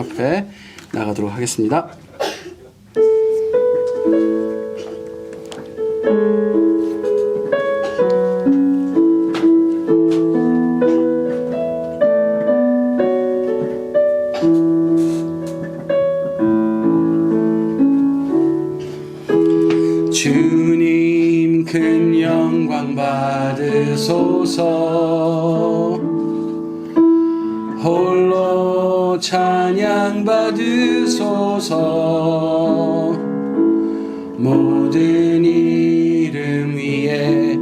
앞에 나가도록 하겠습니다. 주님 큰 영광 받으소서. 홀로 찬양 받으소서. 모든 이름 위에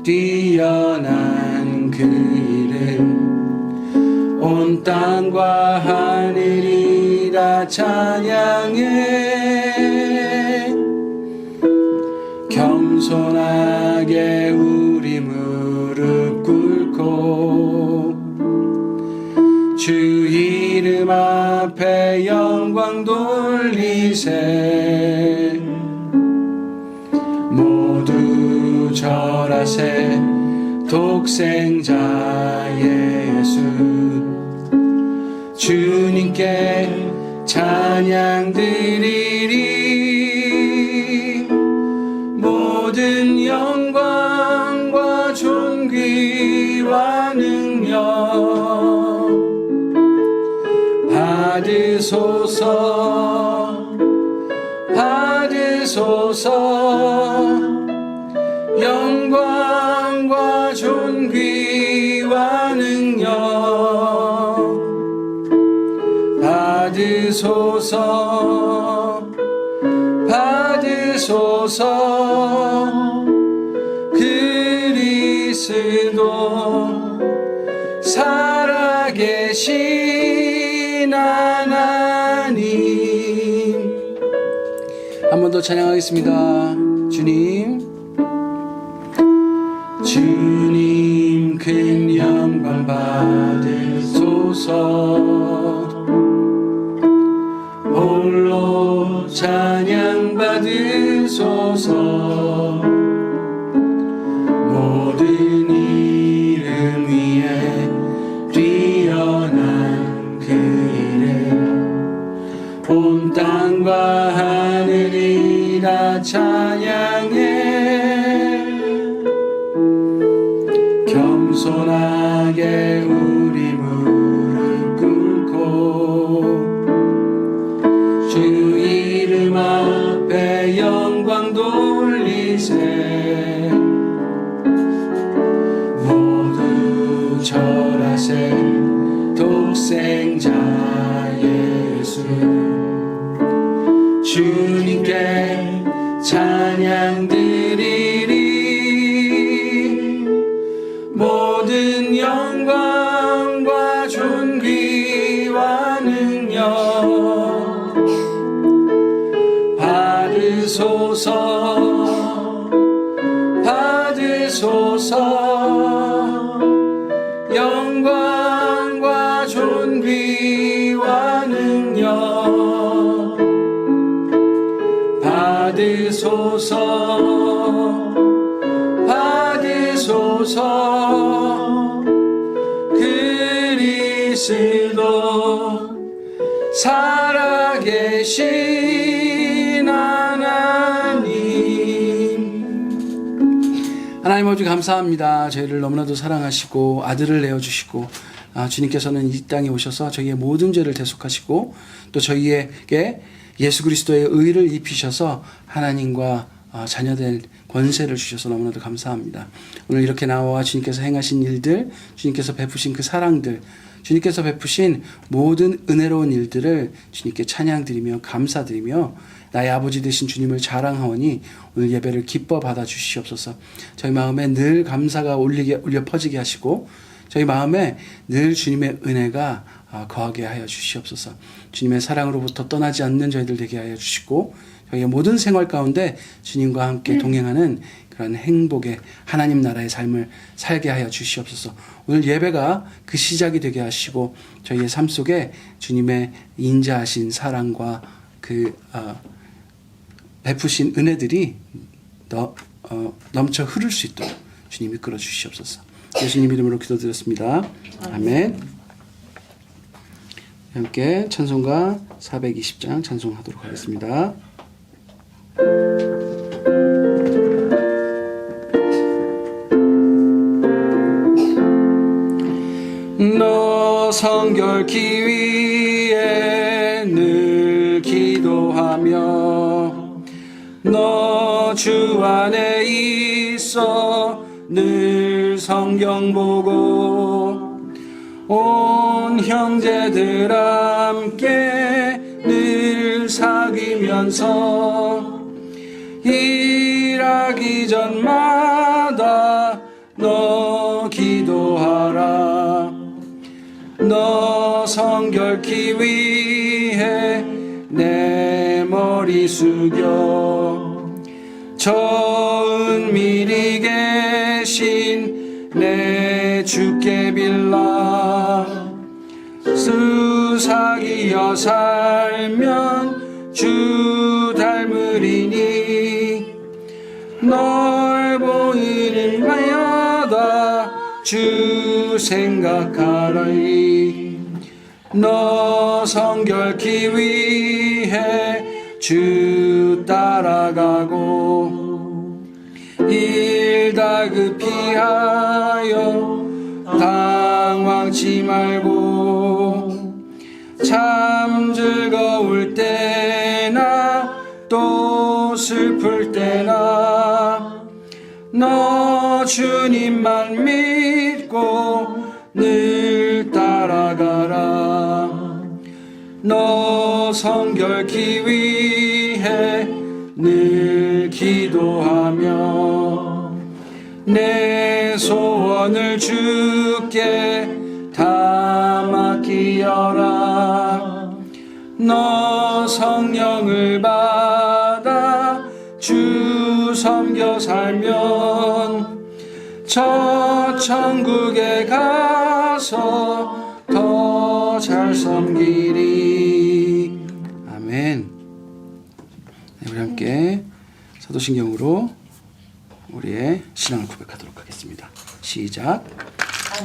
뛰어난 그 이름, 온 땅과 하늘이 다 찬양해. 겸손하게 우리 무릎 꿇고 주 이름 앞에 영광 돌리세. 모두 절하세. 독생자 예수 주님께 찬양 드리리. 모든 영광과 존귀와 능력 받으소서. 받으소서. 영광과 존귀와 능력 받으소서. 받으소서. 그리스도 살아계신 하나님. 한 번 더 찬양하겠습니다. 주님 큰 영광 받으소서. 홀로 찬양 받으소서. 모든 이름 위에 뛰어난 그 이름, 온 땅과 하늘이 다 찬양해. 겸손하게 우리 무릎 꿇고 주 이름 앞에 영광 돌리세. 모두 절하세. 독생자 예수 주님께 찬양 드리리. 모든 영광과 존귀와 능력 받으소서. 받으소서. 영광과 존귀와 능력 받으소서. 받으소서. 그리스도 살아계신 하나님. 하나님 아버지 감사합니다. 저희를 너무나도 사랑하시고 아들을 내어주시고 주님께서는 이 땅에 오셔서 저희의 모든 죄를 대속하시고 또 저희에게 예수 그리스도의 의를 입히셔서 하나님과 자녀될 권세를 주셔서 너무나도 감사합니다. 오늘 이렇게 나와 주님께서 행하신 일들, 주님께서 베푸신 그 사랑들, 주님께서 베푸신 모든 은혜로운 일들을 주님께 찬양드리며 감사드리며 나의 아버지 되신 주님을 자랑하오니 오늘 예배를 기뻐 받아 주시옵소서. 저희 마음에 늘 감사가 울려 퍼지게 하시고 저희 마음에 늘 주님의 은혜가 거하게 하여 주시옵소서. 주님의 사랑으로부터 떠나지 않는 저희들 되게 하여 주시고 저희의 모든 생활 가운데 주님과 함께 동행하는 그런 행복의 하나님 나라의 삶을 살게 하여 주시옵소서. 오늘 예배가 그 시작이 되게 하시고 저희의 삶 속에 주님의 인자하신 사랑과 그 베푸신 은혜들이 넘쳐 흐를 수 있도록 주님이 이끌어 주시옵소서. 예수님 이름으로 기도드렸습니다. 아멘. 함께 찬송가 420장 찬송하도록 하겠습니다. 너 성결케 위해 늘 기도하며 너 주 안에 있어 늘 성경 보고 온 형제들 함께 늘 사귀면서 일하기 전마다 너 기도하라. 너 성결케 위해 내 머리 숙여 저 은밀히 계신 내 주께 빌라. 수사기여 살면 주 닮으리니 널 보이는 마다 주 생각하리. 너 성결케 위해 주 따라가고 일 다급히 하여 당황치 말고 참 즐거울 때나 또 슬플 때나 너 주님만 믿고 늘 따라가라. 너 성결케 위해 늘 기도하며 내 소원을 주께 다 맡기어라. 너 성령을 받아 주 섬겨 살면 저 천국에 가서 더 잘 섬기리. 아멘. 네, 우리 함께 사도신경으로 우리의 신앙을 고백하도록 하겠습니다. 시작.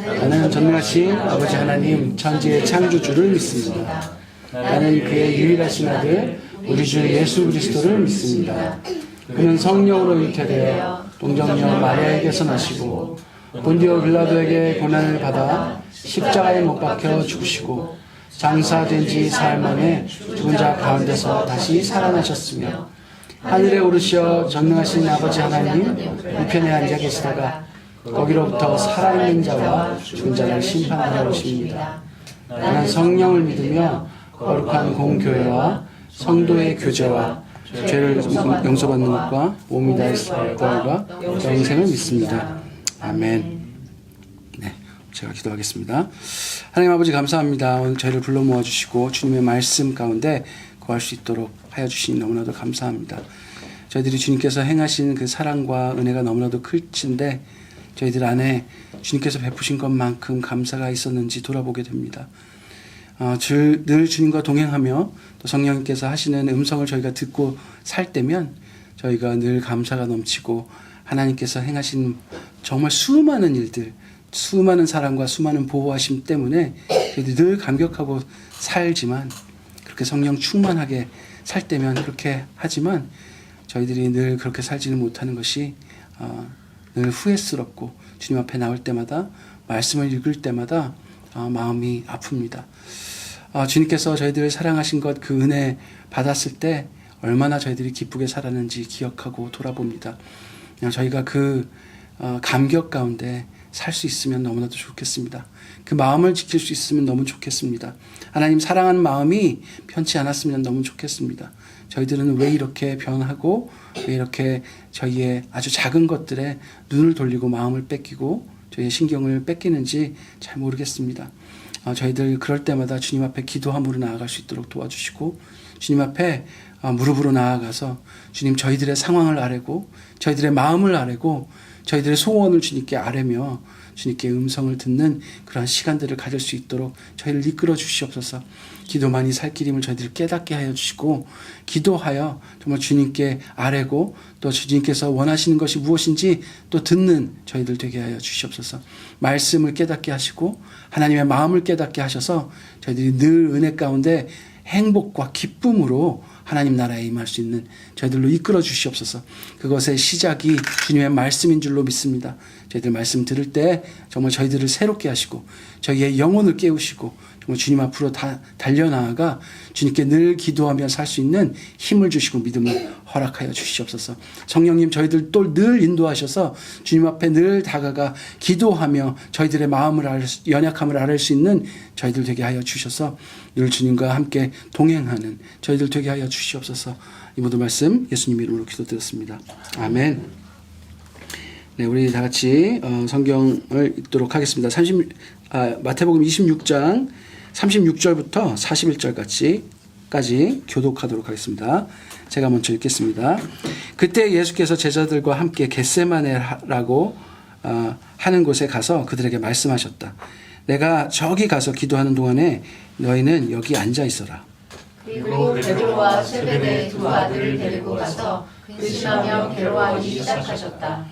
나는 전능하신 아버지 하나님 천지의 창조주를 믿습니다. 나는 그의 유일하신 아들 우리 주 예수 그리스도를 믿습니다. 그는 성령으로 잉태되어 동정녀 마리아에게서 나시고 본디오 빌라도에게 고난을 받아 십자가에 못 박혀 죽으시고 장사된 지 사흘 만에 죽은 자 가운데서 다시 살아나셨으며 하늘에 오르시어 전능하신 아버지 하나님 우편에 앉아 계시다가 거기로부터 살아있는 자와 죽은 자를 심판하러 오십니다. 나는 성령을 믿으며 거룩한 공교회와 성도의 교제와 죄를 용서받는 것과 몸이 다할 사역과 영생을 믿습니다. 아멘. 네, 제가 기도하겠습니다. 하나님 아버지 감사합니다. 오늘 저희를 불러 모아주시고 주님의 말씀 가운데 거할 수 있도록 하여 주시니 너무나도 감사합니다. 저희들이 주님께서 행하신 그 사랑과 은혜가 너무나도 크신데 저희들 안에 주님께서 베푸신 것만큼 감사가 있었는지 돌아보게 됩니다. 늘 주님과 동행하며 또 성령님께서 하시는 음성을 저희가 듣고 살 때면 저희가 늘 감사가 넘치고 하나님께서 행하신 정말 수많은 일들, 수많은 사랑과 수많은 보호하심 때문에 저희들이 늘 감격하고 살지만 그렇게 성령 충만하게 살 때면 그렇게 하지만 저희들이 늘 그렇게 살지는 못하는 것이 늘 후회스럽고 주님 앞에 나올 때마다 말씀을 읽을 때마다 마음이 아픕니다. 주님께서 저희들을 사랑하신 것 그 은혜 받았을 때 얼마나 저희들이 기쁘게 살았는지 기억하고 돌아봅니다. 저희가 그 감격 가운데 살 수 있으면 너무나도 좋겠습니다. 그 마음을 지킬 수 있으면 너무 좋겠습니다. 하나님 사랑하는 마음이 편치 않았으면 너무 좋겠습니다. 저희들은 왜 이렇게 변하고 왜 이렇게 저희의 아주 작은 것들에 눈을 돌리고 마음을 뺏기고 저희의 신경을 뺏기는지 잘 모르겠습니다. 저희들 그럴 때마다 주님 앞에 기도함으로 나아갈 수 있도록 도와주시고 주님 앞에 무릎으로 나아가서 주님 저희들의 상황을 아뢰고 저희들의 마음을 아뢰고 저희들의 소원을 주님께 아뢰며 주님께 음성을 듣는 그러한 시간들을 가질 수 있도록 저희를 이끌어 주시옵소서. 기도만이 살 길임을 저희들이 깨닫게 하여 주시고, 기도하여 정말 주님께 아뢰고 또 주님께서 원하시는 것이 무엇인지 또 듣는 저희들 되게 하여 주시옵소서. 말씀을 깨닫게 하시고 하나님의 마음을 깨닫게 하셔서 저희들이 늘 은혜 가운데 행복과 기쁨으로 하나님 나라에 임할 수 있는 저희들로 이끌어 주시옵소서. 그것의 시작이 주님의 말씀인 줄로 믿습니다. 저희들 말씀 들을 때 정말 저희들을 새롭게 하시고 저희의 영혼을 깨우시고 정말 주님 앞으로 달려나아가 주님께 늘 기도하며 살 수 있는 힘을 주시고 믿음을 허락하여 주시옵소서. 성령님, 저희들 또 늘 인도하셔서 주님 앞에 늘 다가가 기도하며 저희들의 마음을 연약함을 알을 수 있는 저희들 되게 하여 주셔서 늘 주님과 함께 동행하는 저희들 되게 하여 주시옵소서. 이 모든 말씀 예수님 이름으로 기도드렸습니다. 아멘. 네, 우리 다 같이 성경을 읽도록 하겠습니다. 마태복음 26장 36절부터 41절까지 교독하도록 하겠습니다. 제가 먼저 읽겠습니다. 그때 예수께서 제자들과 함께 겟세마네라고 하는 곳에 가서 그들에게 말씀하셨다. 내가 저기 가서 기도하는 동안에 너희는 여기 앉아 있어라. 그리고 베드로와 세베대의 두 아들을 데리고 가서 근심하며 괴로워하기 시작하셨다.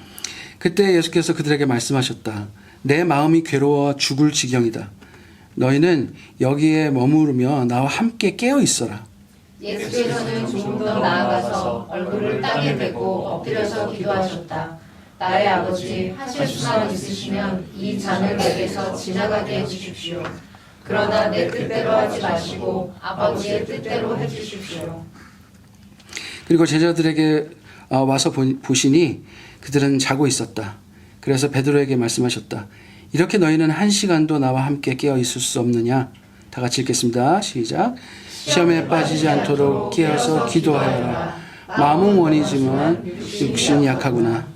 그때 예수께서 그들에게 말씀하셨다. 내 마음이 괴로워 죽을 지경이다. 너희는 여기에 머무르며 나와 함께 깨어 있어라. 예수께서는 조금 더 나아가서 얼굴을 땅에 대고 엎드려서 기도하셨다. 나의 아버지, 하실 수만 있으시면 이 잔을 내게서 지나가게 해주십시오. 그러나 내 뜻대로 하지 마시고 아버지의 뜻대로 해주십시오. 그리고 제자들에게 와서 보시니 그들은 자고 있었다. 그래서 베드로에게 말씀하셨다. 이렇게 너희는 1시간도 나와 함께 깨어 있을 수 없느냐? 다 같이 읽겠습니다. 시작. 시험에 빠지지 않도록 깨어서 기도하여라. 마음은 원이지만 육신이 약하구나.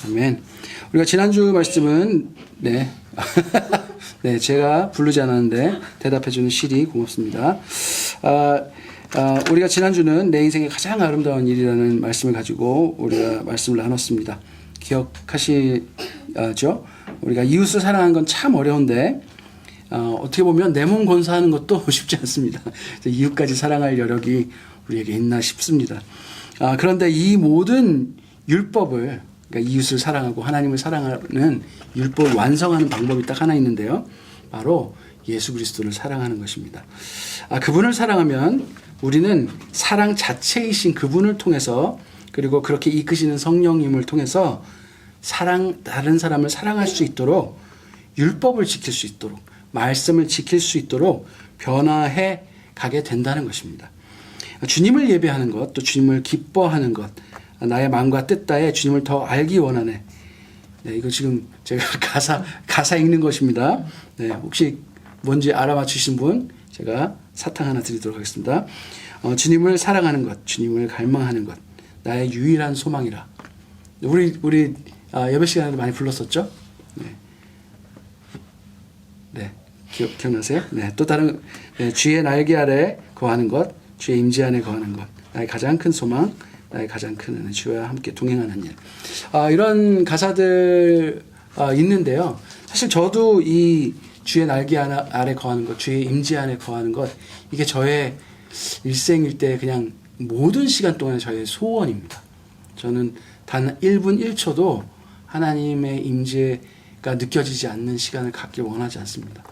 아멘. 우리가 지난주 말씀은 네, 제가 부르지 않았는데 대답해주는 시리 고맙습니다. 우리가 지난주는 내 인생의 가장 아름다운 일이라는 말씀을 가지고 우리가 말씀을 나눴습니다. 기억하시죠? 우리가 이웃을 사랑하는 건 참 어려운데 어떻게 보면 내 몸 건사하는 것도 쉽지 않습니다. 이웃까지 사랑할 여력이 우리에게 있나 싶습니다. 그런데 이 모든 율법을, 그러니까 이웃을 사랑하고 하나님을 사랑하는 율법을 완성하는 방법이 딱 하나 있는데요. 바로 예수 그리스도를 사랑하는 것입니다. 그분을 사랑하면 우리는 사랑 자체이신 그분을 통해서, 그리고 그렇게 이끄시는 성령님을 통해서 다른 사람을 사랑할 수 있도록, 율법을 지킬 수 있도록, 말씀을 지킬 수 있도록 변화해 가게 된다는 것입니다. 주님을 예배하는 것, 또 주님을 기뻐하는 것, 나의 마음과 뜻 다에 주님을 더 알기 원하네. 네, 이거 지금 제가 가사 읽는 것입니다. 네, 혹시 뭔지 알아맞히신 분, 제가 사탕 하나 드리도록 하겠습니다. 주님을 사랑하는 것, 주님을 갈망하는 것, 나의 유일한 소망이라. 우리 예배 시간에도 많이 불렀었죠? 네, 기억나세요? 네, 또 다른 주의 날개 아래 거하는 것, 주의 임재 안에 거하는 것, 나의 가장 큰 소망, 나의 가장 큰 은혜, 주와 함께 동행하는 일. 이런 가사들 있는데요. 사실 저도 이 주의 날개 아래 거하는 것, 주의 임재 안에 거하는 것, 이게 저의 일생일대 그냥 모든 시간 동안의 저의 소원입니다. 저는 단 1분 1초도 하나님의 임재가 느껴지지 않는 시간을 갖길 원하지 않습니다.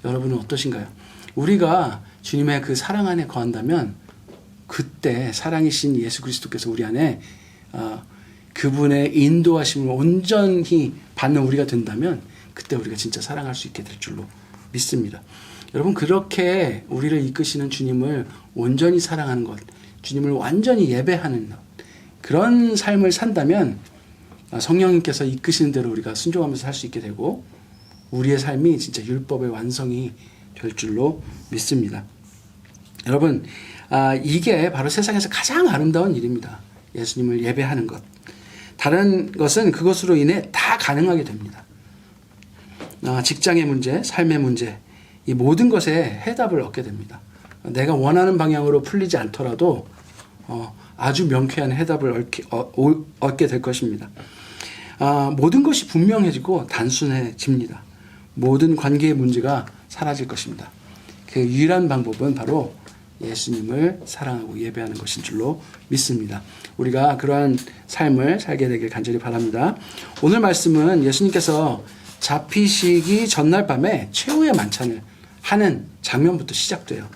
여러분은 어떠신가요? 우리가 주님의 그 사랑 안에 거한다면 그때 사랑이신 예수 그리스도께서 우리 안에 그분의 인도하심을 온전히 받는 우리가 된다면 그때 우리가 진짜 사랑할 수 있게 될 줄로 믿습니다. 여러분, 그렇게 우리를 이끄시는 주님을 온전히 사랑하는 것, 주님을 완전히 예배하는 것, 그런 삶을 산다면 성령님께서 이끄시는 대로 우리가 순종하면서 살 수 있게 되고 우리의 삶이 진짜 율법의 완성이 될 줄로 믿습니다. 여러분, 이게 바로 세상에서 가장 아름다운 일입니다. 예수님을 예배하는 것. 다른 것은 그것으로 인해 다 가능하게 됩니다. 직장의 문제, 삶의 문제, 이 모든 것에 해답을 얻게 됩니다. 내가 원하는 방향으로 풀리지 않더라도 아주 명쾌한 해답을 얻게 될 것입니다. 모든 것이 분명해지고 단순해집니다. 모든 관계의 문제가 사라질 것입니다. 그 유일한 방법은 바로 예수님을 사랑하고 예배하는 것인 줄로 믿습니다. 우리가 그러한 삶을 살게 되길 간절히 바랍니다. 오늘 말씀은 예수님께서 잡히시기 전날 밤에 최후의 만찬을 하는 장면부터 시작돼요.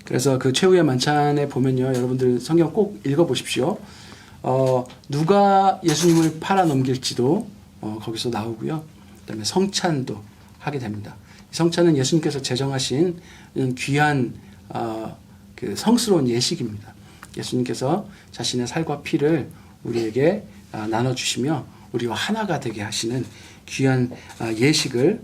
그래서 그 최후의 만찬에 보면요, 여러분들 성경 꼭 읽어보십시오. 누가 예수님을 팔아 넘길지도 거기서 나오고요. 그다음에 성찬도 하게 됩니다. 성찬은 예수님께서 제정하신 귀한 그 성스러운 예식입니다. 예수님께서 자신의 살과 피를 우리에게 나눠주시며 우리와 하나가 되게 하시는 귀한 예식을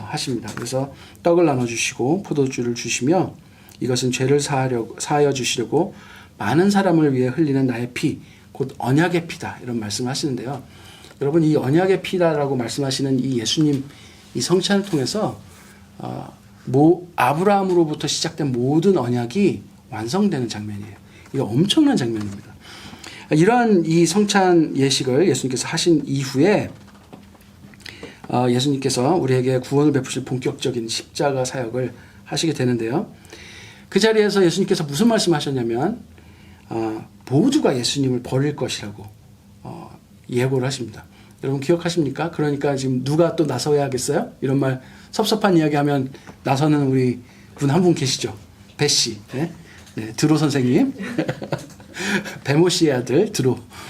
하십니다. 그래서 떡을 나눠주시고 포도주를 주시며 이것은 죄를 사하여 주시려고 많은 사람을 위해 흘리는 나의 피, 곧 언약의 피다, 이런 말씀을 하시는데요. 여러분, 이 언약의 피다라고 말씀하시는 이 예수님 이 성찬을 통해서 아브라함으로부터 시작된 모든 언약이 완성되는 장면이에요. 이거 엄청난 장면입니다. 이러한 이 성찬 예식을 예수님께서 하신 이후에 예수님께서 우리에게 구원을 베푸실 본격적인 십자가 사역을 하시게 되는데요. 그 자리에서 예수님께서 무슨 말씀하셨냐면 모두가 예수님을 버릴 것이라고 예고를 하십니다. 여러분 기억하십니까? 그러니까 지금 누가 또 나서야 하겠어요? 이런 말 섭섭한 이야기하면 나서는 우리 분 한 분 계시죠? 배 씨, 네? 드로 선생님, 배모 씨의 아들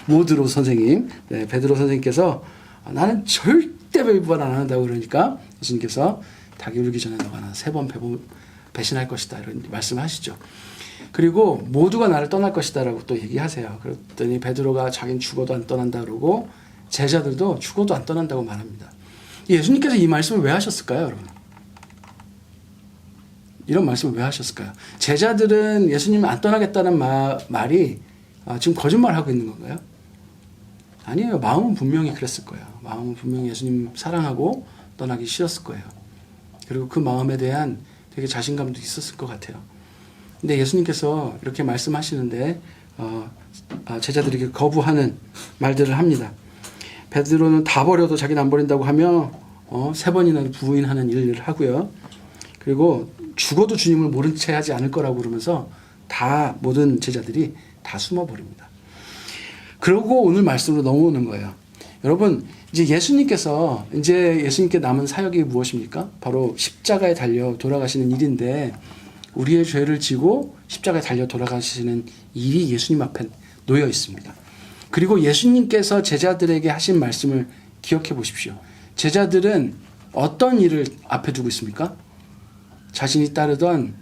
모드로 선생님, 베드로 선생님께서 나는 절대 배부반 안 한다고 그러니까 예수님께서 닭이 울기 전에 너가 나 3번 배신할 것이다, 이런 말씀하시죠. 그리고 모두가 나를 떠날 것이다라고 또 얘기하세요. 그랬더니 베드로가 자기는 죽어도 안 떠난다 그러고 제자들도 죽어도 안 떠난다고 말합니다. 예수님께서 이 말씀을 왜 하셨을까요, 여러분? 이런 말씀을 왜 하셨을까요? 제자들은 예수님이 안 떠나겠다는 말이 지금 거짓말하고 있는 건가요? 아니에요. 마음은 분명히 그랬을 거예요. 마음은 분명히 예수님 사랑하고 떠나기 싫었을 거예요. 그리고 그 마음에 대한 되게 자신감도 있었을 것 같아요. 근데 예수님께서 이렇게 말씀하시는데 제자들에게 거부하는 말들을 합니다. 베드로는 다 버려도 자기는 안 버린다고 하며 3번이나 부인하는 일을 하고요. 그리고 죽어도 주님을 모른 채 하지 않을 거라고 그러면서 다 모든 제자들이 다 숨어버립니다. 그러고 오늘 말씀으로 넘어오는 거예요. 여러분, 이제 예수님께 남은 사역이 무엇입니까? 바로 십자가에 달려 돌아가시는 일인데 우리의 죄를 지고 십자가에 달려 돌아가시는 일이 예수님 앞에 놓여 있습니다. 그리고 예수님께서 제자들에게 하신 말씀을 기억해 보십시오. 제자들은 어떤 일을 앞에 두고 있습니까? 자신이 따르던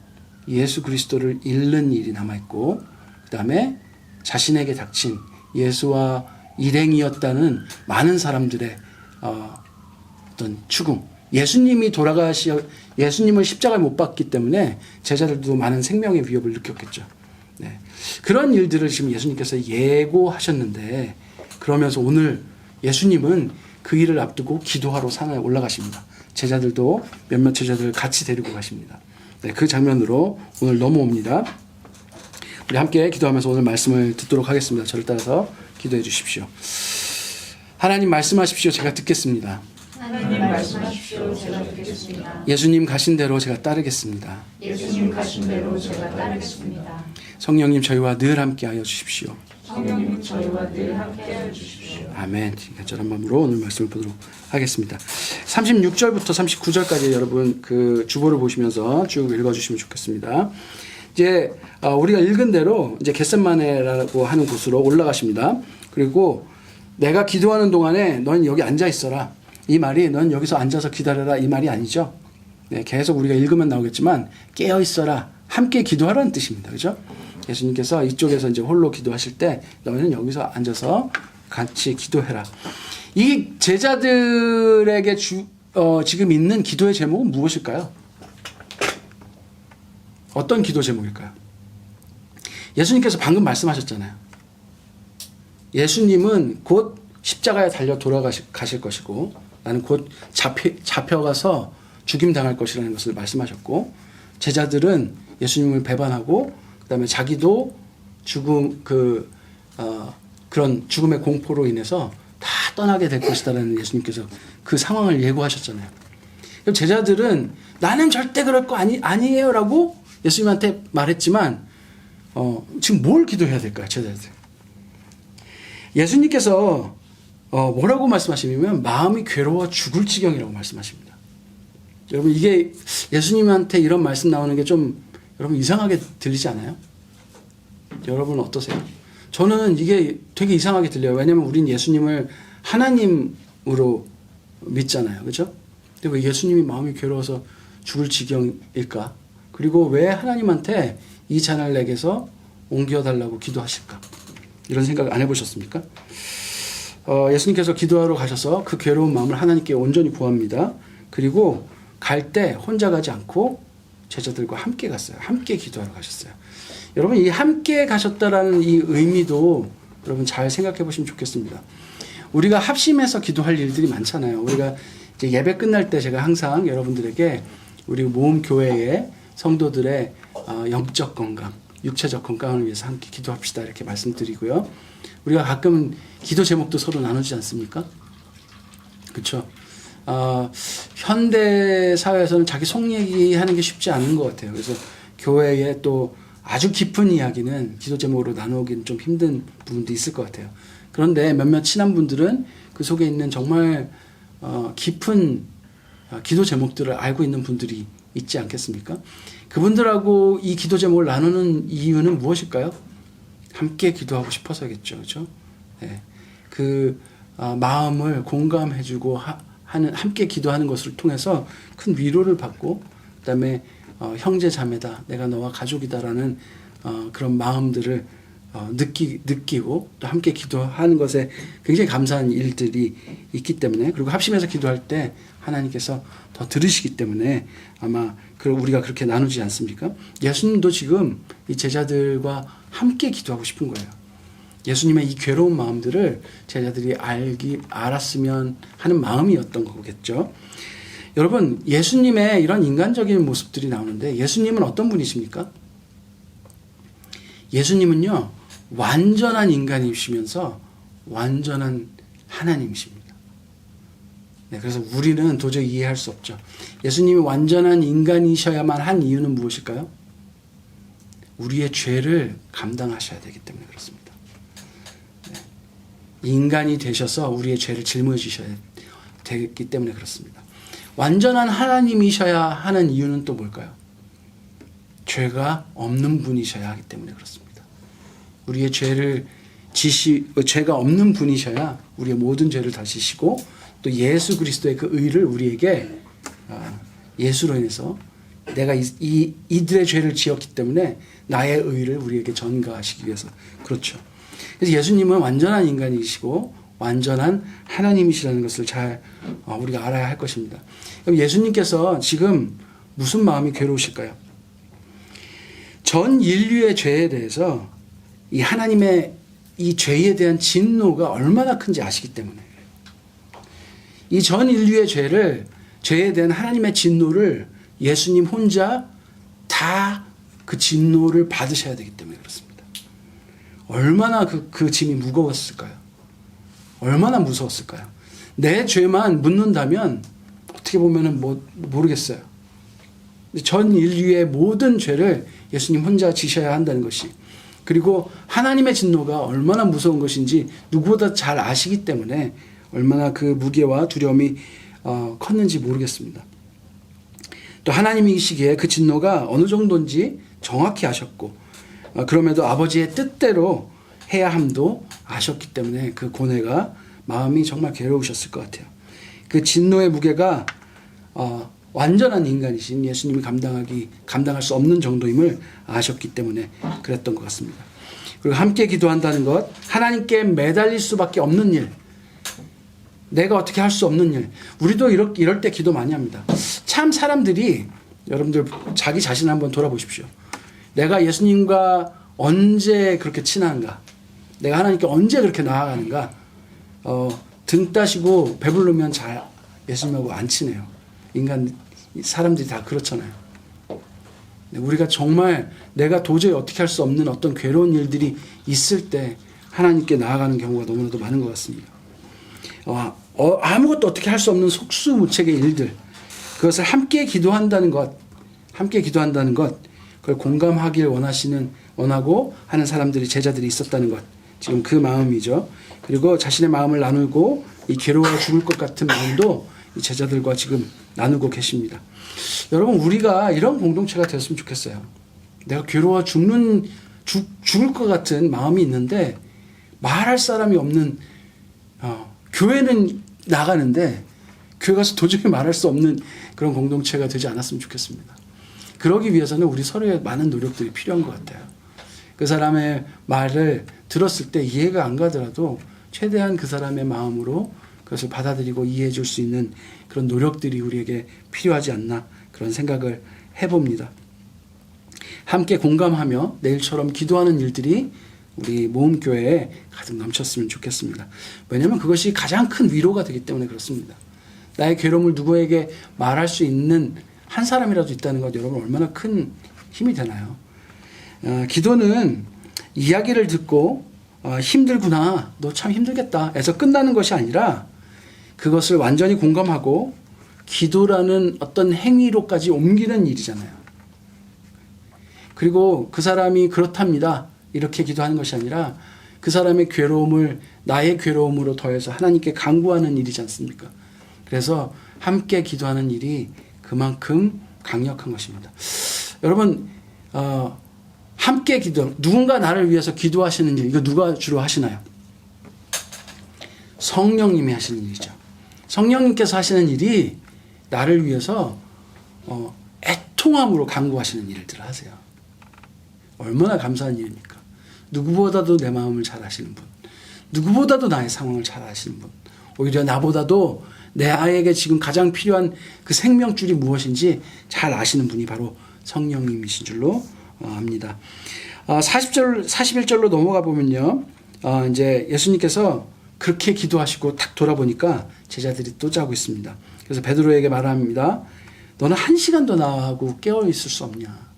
예수 그리스도를 잃는 일이 남아있고 그 다음에 자신에게 닥친 예수와 일행이었다는 많은 사람들의 어떤 죽음, 예수님을 십자가에 못 박기 때문에 제자들도 많은 생명의 위협을 느꼈겠죠. 네. 그런 일들을 지금 예수님께서 예고하셨는데 그러면서 오늘 예수님은 그 일을 앞두고 기도하러 산에 올라가십니다. 제자들도 몇몇 제자들을 같이 데리고 가십니다. 네, 그 장면으로 오늘 넘어옵니다. 우리 함께 기도하면서 오늘 말씀을 듣도록 하겠습니다. 저를 따라서 기도해 주십시오. 하나님 말씀하십시오. 제가 듣겠습니다. 하나님 말씀하십시오. 제가 듣겠습니다. 예수님 가신 대로 제가 따르겠습니다. 예수님 가신 대로 제가 따르겠습니다. 성령님 저희와 늘 함께하여 주십시오. 성령님 저희와 늘 함께하여 주십시오. 아멘. 간절한 마음으로 오늘 말씀을 보도록 하겠습니다. 36절부터 39절까지 여러분 그 주보를 보시면서 쭉 읽어주시면 좋겠습니다. 이제 우리가 읽은 대로 이제 겟셋마네라고 하는 곳으로 올라가십니다. 그리고 내가 기도하는 동안에 넌 여기 앉아 있어라. 이 말이 넌 여기서 앉아서 기다려라 이 말이 아니죠. 네, 계속 우리가 읽으면 나오겠지만 깨어 있어라. 함께 기도하라는 뜻입니다. 그렇죠? 예수님께서 이쪽에서 이제 홀로 기도하실 때 너희는 여기서 앉아서 같이 기도해라. 이 제자들에게 지금 있는 기도의 제목은 무엇일까요? 어떤 기도 제목일까요? 예수님께서 방금 말씀하셨잖아요. 예수님은 곧 십자가에 달려 돌아가실 것이고 나는 곧 잡혀가서 죽임당할 것이라는 것을 말씀하셨고 제자들은 예수님을 배반하고 그다음에 자기도 그런 죽음의 공포로 인해서 다 떠나게 될 것이다라는 예수님께서 그 상황을 예고하셨잖아요. 그럼 제자들은 나는 절대 그럴 거 아니에요라고 예수님한테 말했지만 지금 뭘 기도해야 될까요, 제자들? 예수님께서 뭐라고 말씀하시냐면 마음이 괴로워 죽을 지경이라고 말씀하십니다. 여러분 이게 예수님한테 이런 말씀 나오는 게 좀 여러분 이상하게 들리지 않아요? 여러분 어떠세요? 저는 이게 되게 이상하게 들려요. 왜냐하면 우린 예수님을 하나님으로 믿잖아요. 그렇죠? 근데 왜 예수님이 마음이 괴로워서 죽을 지경일까? 그리고 왜 하나님한테 이 잔을 내게서 옮겨달라고 기도하실까? 이런 생각 안 해보셨습니까? 예수님께서 기도하러 가셔서 그 괴로운 마음을 하나님께 온전히 구합니다. 그리고 갈 때 혼자 가지 않고 제자들과 함께 갔어요. 함께 기도하러 가셨어요. 여러분 이 함께 가셨다라는 이 의미도 여러분 잘 생각해 보시면 좋겠습니다. 우리가 합심해서 기도할 일들이 많잖아요. 우리가 이제 예배 끝날 때 제가 항상 여러분들에게 우리 모험 교회의 성도들의 영적 건강, 육체적 건강을 위해서 함께 기도합시다 이렇게 말씀드리고요. 우리가 가끔 기도 제목도 서로 나누지 않습니까? 그렇죠? 현대 사회에서는 자기 속 얘기하는 게 쉽지 않은 것 같아요. 그래서 교회에 또 아주 깊은 이야기는 기도 제목으로 나누기는 좀 힘든 부분도 있을 것 같아요. 그런데 몇몇 친한 분들은 그 속에 있는 정말 깊은 기도 제목들을 알고 있는 분들이 있지 않겠습니까? 그분들하고 이 기도 제목을 나누는 이유는 무엇일까요? 함께 기도하고 싶어서겠죠. 그렇죠? 네. 그 마음을 공감해주고 함께 기도하는 것을 통해서 큰 위로를 받고 그다음에 형제 자매다, 내가 너와 가족이다라는 그런 마음들을 느끼고 또 함께 기도하는 것에 굉장히 감사한 일들이 있기 때문에, 그리고 합심해서 기도할 때 하나님께서 더 들으시기 때문에 아마 우리가 그렇게 나누지 않습니까? 예수님도 지금 이 제자들과 함께 기도하고 싶은 거예요. 예수님의 이 괴로운 마음들을 제자들이 알았으면 하는 마음이었던 거겠죠. 여러분, 예수님의 이런 인간적인 모습들이 나오는데 예수님은 어떤 분이십니까? 예수님은요, 완전한 인간이시면서 완전한 하나님이십니다. 네, 그래서 우리는 도저히 이해할 수 없죠. 예수님이 완전한 인간이셔야만 한 이유는 무엇일까요? 우리의 죄를 감당하셔야 되기 때문에 그렇습니다. 네, 인간이 되셔서 우리의 죄를 짊어져 주셔야 되기 때문에 그렇습니다. 완전한 하나님이셔야 하는 이유는 또 뭘까요? 죄가 없는 분이셔야 하기 때문에 그렇습니다. 우리의 죄가 없는 분이셔야 우리의 모든 죄를 다 지시고 또 예수 그리스도의 그 의를 우리에게 예수로 인해서 내가 이들의 죄를 지었기 때문에 나의 의를 우리에게 전가하시기 위해서 그렇죠. 그래서 예수님은 완전한 인간이시고 완전한 하나님이시라는 것을 잘 우리가 알아야 할 것입니다. 그럼 예수님께서 지금 무슨 마음이 괴로우실까요? 전 인류의 죄에 대해서 이 하나님의 이 죄에 대한 진노가 얼마나 큰지 아시기 때문에 이 전 인류의 죄에 대한 하나님의 진노를 예수님 혼자 다 그 진노를 받으셔야 되기 때문에 그렇습니다. 얼마나 그 짐이 무거웠을까요? 얼마나 무서웠을까요? 내 죄만 묻는다면 어떻게 보면은 모르겠어요. 전 인류의 모든 죄를 예수님 혼자 지셔야 한다는 것이, 그리고 하나님의 진노가 얼마나 무서운 것인지 누구보다 잘 아시기 때문에 얼마나 그 무게와 두려움이 컸는지 모르겠습니다. 또 하나님이시기에 그 진노가 어느 정도인지 정확히 아셨고 그럼에도 아버지의 뜻대로 해야 함도 아셨기 때문에 그 고뇌가 마음이 정말 괴로우셨을 것 같아요. 그 진노의 무게가 완전한 인간이신 예수님이 감당할 수 없는 정도임을 아셨기 때문에 그랬던 것 같습니다. 그리고 함께 기도한다는 것, 하나님께 매달릴 수밖에 없는 일, 내가 어떻게 할 수 없는 일, 우리도 이럴 때 기도 많이 합니다. 참 사람들이, 여러분들 자기 자신을 한번 돌아보십시오. 내가 예수님과 언제 그렇게 친한가, 내가 하나님께 언제 그렇게 나아가는가. 등 따시고 배부르면 잘 예수님하고 안 친해요. 사람들이 다 그렇잖아요. 우리가 정말 내가 도저히 어떻게 할 수 없는 어떤 괴로운 일들이 있을 때 하나님께 나아가는 경우가 너무나도 많은 것 같습니다. 아무것도 어떻게 할 수 없는 속수무책의 일들, 그것을 함께 기도한다는 것, 그걸 공감하길 원하고 하는 사람들이, 제자들이 있었다는 것, 지금 그 마음이죠. 그리고 자신의 마음을 나누고 이 괴로워 죽을 것 같은 마음도 이 제자들과 지금 나누고 계십니다. 여러분, 우리가 이런 공동체가 되었으면 좋겠어요. 내가 괴로워 죽을 것 같은 마음이 있는데 말할 사람이 없는, 교회는 나가는데 교회 가서 도저히 말할 수 없는 그런 공동체가 되지 않았으면 좋겠습니다. 그러기 위해서는 우리 서로의 많은 노력들이 필요한 것 같아요. 그 사람의 말을 들었을 때 이해가 안 가더라도 최대한 그 사람의 마음으로 그것을 받아들이고 이해해 줄 수 있는 그런 노력들이 우리에게 필요하지 않나, 그런 생각을 해봅니다. 함께 공감하며 내일처럼 기도하는 일들이 우리 모음교회에 가득 넘쳤으면 좋겠습니다. 왜냐하면 그것이 가장 큰 위로가 되기 때문에 그렇습니다. 나의 괴로움을 누구에게 말할 수 있는 한 사람이라도 있다는 것, 여러분 얼마나 큰 힘이 되나요? 기도는 이야기를 듣고 힘들구나, 너 참 힘들겠다 해서 끝나는 것이 아니라 그것을 완전히 공감하고 기도라는 어떤 행위로까지 옮기는 일이잖아요. 그리고 그 사람이 그렇답니다, 이렇게 기도하는 것이 아니라 그 사람의 괴로움을 나의 괴로움으로 더해서 하나님께 간구하는 일이지 않습니까? 그래서 함께 기도하는 일이 그만큼 강력한 것입니다. 여러분, 함께 기도, 누군가 나를 위해서 기도하시는 일, 이거 누가 주로 하시나요? 성령님이 하시는 일이죠. 성령님께서 하시는 일이 나를 위해서 애통함으로 간구하시는 일들을 하세요. 얼마나 감사한 일입니까? 누구보다도 내 마음을 잘 아시는 분, 누구보다도 나의 상황을 잘 아시는 분, 오히려 나보다도 내 아이에게 지금 가장 필요한 그 생명줄이 무엇인지 잘 아시는 분이 바로 성령님이신 줄로 압니다. 41절로 넘어가 보면요, 이제 예수님께서 그렇게 기도하시고 딱 돌아보니까 제자들이 또 자고 있습니다. 그래서 베드로에게 말합니다. 너는 1시간도 나하고 깨어 있을 수 없냐?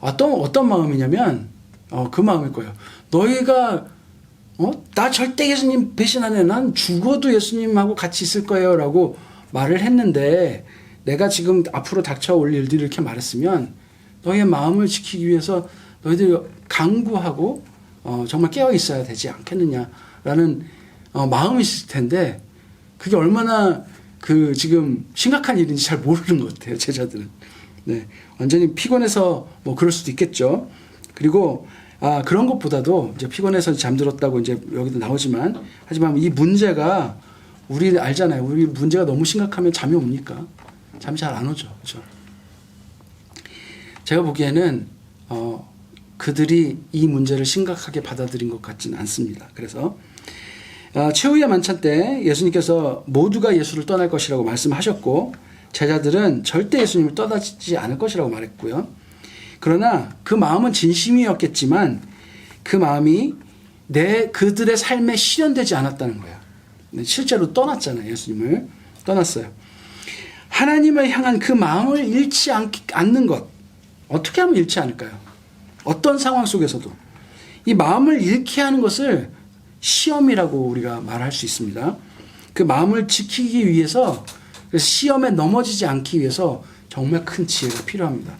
어떤 마음이냐면 그 마음일 거예요. 너희가 나 절대 예수님 배신 안 해. 난 죽어도 예수님하고 같이 있을 거예요 라고 말을 했는데, 내가 지금 앞으로 닥쳐올 일들을 이렇게 말했으면 너희의 마음을 지키기 위해서 너희들이 간구하고 정말 깨어 있어야 되지 않겠느냐라는 마음이 있을 텐데, 그게 얼마나 지금 심각한 일인지 잘 모르는 것 같아요, 제자들은. 네, 완전히 피곤해서 뭐 그럴 수도 있겠죠. 그리고 그런 것보다도 이제 피곤해서 잠들었다고 이제 여기도 나오지만, 하지만 이 문제가, 우리 알잖아요. 우리 문제가 너무 심각하면 잠이 옵니까? 잠이 잘 안 오죠. 그렇죠? 제가 보기에는 그들이 이 문제를 심각하게 받아들인 것 같지는 않습니다. 그래서 최후의 만찬 때 예수님께서 모두가 예수를 떠날 것이라고 말씀하셨고, 제자들은 절대 예수님을 떠나지 않을 것이라고 말했고요. 그러나 그 마음은 진심이었겠지만 그 마음이 그들의 삶에 실현되지 않았다는 거예요. 실제로 떠났잖아요. 예수님을 떠났어요. 하나님을 향한 그 마음을 잃지 않는 것, 어떻게 하면 잃지 않을까요? 어떤 상황 속에서도 이 마음을 잃게 하는 것을 시험이라고 우리가 말할 수 있습니다. 그 마음을 지키기 위해서, 시험에 넘어지지 않기 위해서 정말 큰 지혜가 필요합니다.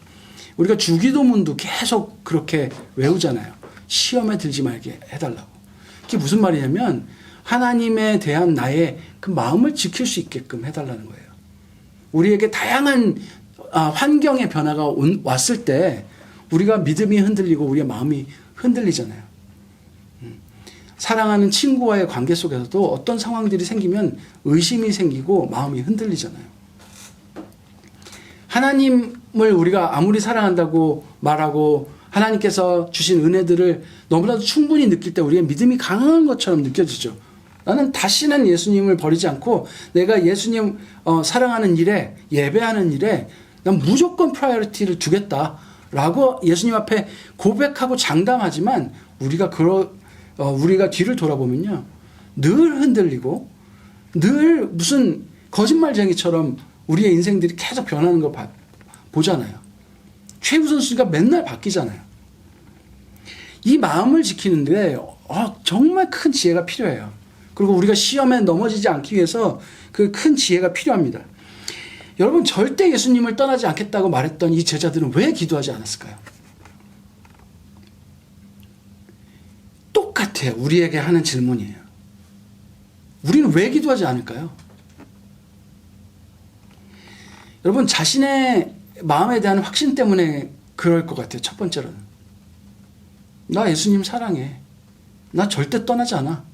우리가 주기도문도 계속 그렇게 외우잖아요. 시험에 들지 말게 해달라고. 그게 무슨 말이냐면 하나님에 대한 나의 그 마음을 지킬 수 있게끔 해달라는 거예요. 우리에게 다양한 환경의 변화가 왔을 때 우리가 믿음이 흔들리고 우리의 마음이 흔들리잖아요. 사랑하는 친구와의 관계 속에서도 어떤 상황들이 생기면 의심이 생기고 마음이 흔들리잖아요. 하나님을 우리가 아무리 사랑한다고 말하고 하나님께서 주신 은혜들을 너무나도 충분히 느낄 때 우리의 믿음이 강한 것처럼 느껴지죠. 나는 다시는 예수님을 버리지 않고 내가 예수님 사랑하는 일에, 예배하는 일에 난 무조건 프라이어리티를 두겠다라고 예수님 앞에 고백하고 장담하지만, 우리가 뒤를 돌아보면요, 늘 흔들리고 늘 무슨 거짓말쟁이처럼 우리의 인생들이 계속 변하는 걸 보잖아요. 최우선순위가 맨날 바뀌잖아요. 이 마음을 지키는데 정말 큰 지혜가 필요해요. 그리고 우리가 시험에 넘어지지 않기 위해서 그 큰 지혜가 필요합니다. 여러분, 절대 예수님을 떠나지 않겠다고 말했던 이 제자들은 왜 기도하지 않았을까요? 똑같아요. 우리에게 하는 질문이에요. 우리는 왜 기도하지 않을까요? 여러분, 자신의 마음에 대한 확신 때문에 그럴 것 같아요. 첫 번째로는. 나 예수님 사랑해. 나 절대 떠나지 않아.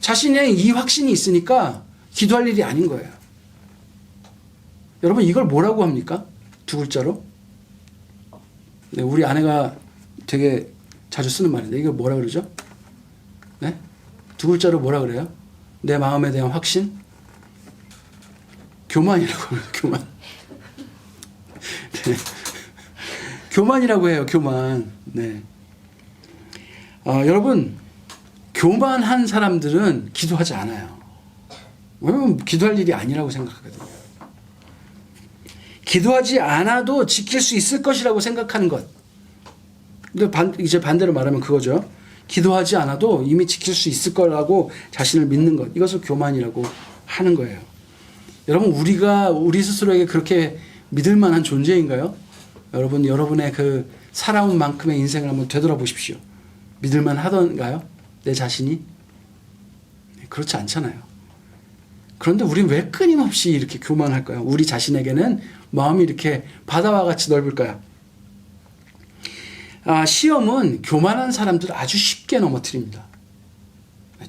자신의 이 확신이 있으니까 기도할 일이 아닌 거예요. 여러분, 이걸 뭐라고 합니까? 두 글자로? 네, 우리 아내가 되게 자주 쓰는 말인데 이걸 뭐라 그러죠? 네? 두 글자로 뭐라 그래요? 내 마음에 대한 확신? 교만이라고 해요. 교만. 네. 교만이라고 해요. 교만. 네. 여러분, 교만한 사람들은 기도하지 않아요. 왜냐면 기도할 일이 아니라고 생각하거든요. 기도하지 않아도 지킬 수 있을 것이라고 생각하는 것. 근데 이제 반대로 말하면 그거죠. 기도하지 않아도 이미 지킬 수 있을 거라고 자신을 믿는 것. 이것을 교만이라고 하는 거예요. 여러분, 우리가 우리 스스로에게 그렇게 믿을 만한 존재인가요? 여러분, 여러분의 그 살아온 만큼의 인생을 한번 되돌아보십시오. 믿을 만하던가요? 내 자신이? 그렇지 않잖아요. 그런데 우리는 왜 끊임없이 이렇게 교만할까요? 우리 자신에게는 마음이 이렇게 바다와 같이 넓을까요? 시험은 교만한 사람들을 아주 쉽게 넘어뜨립니다.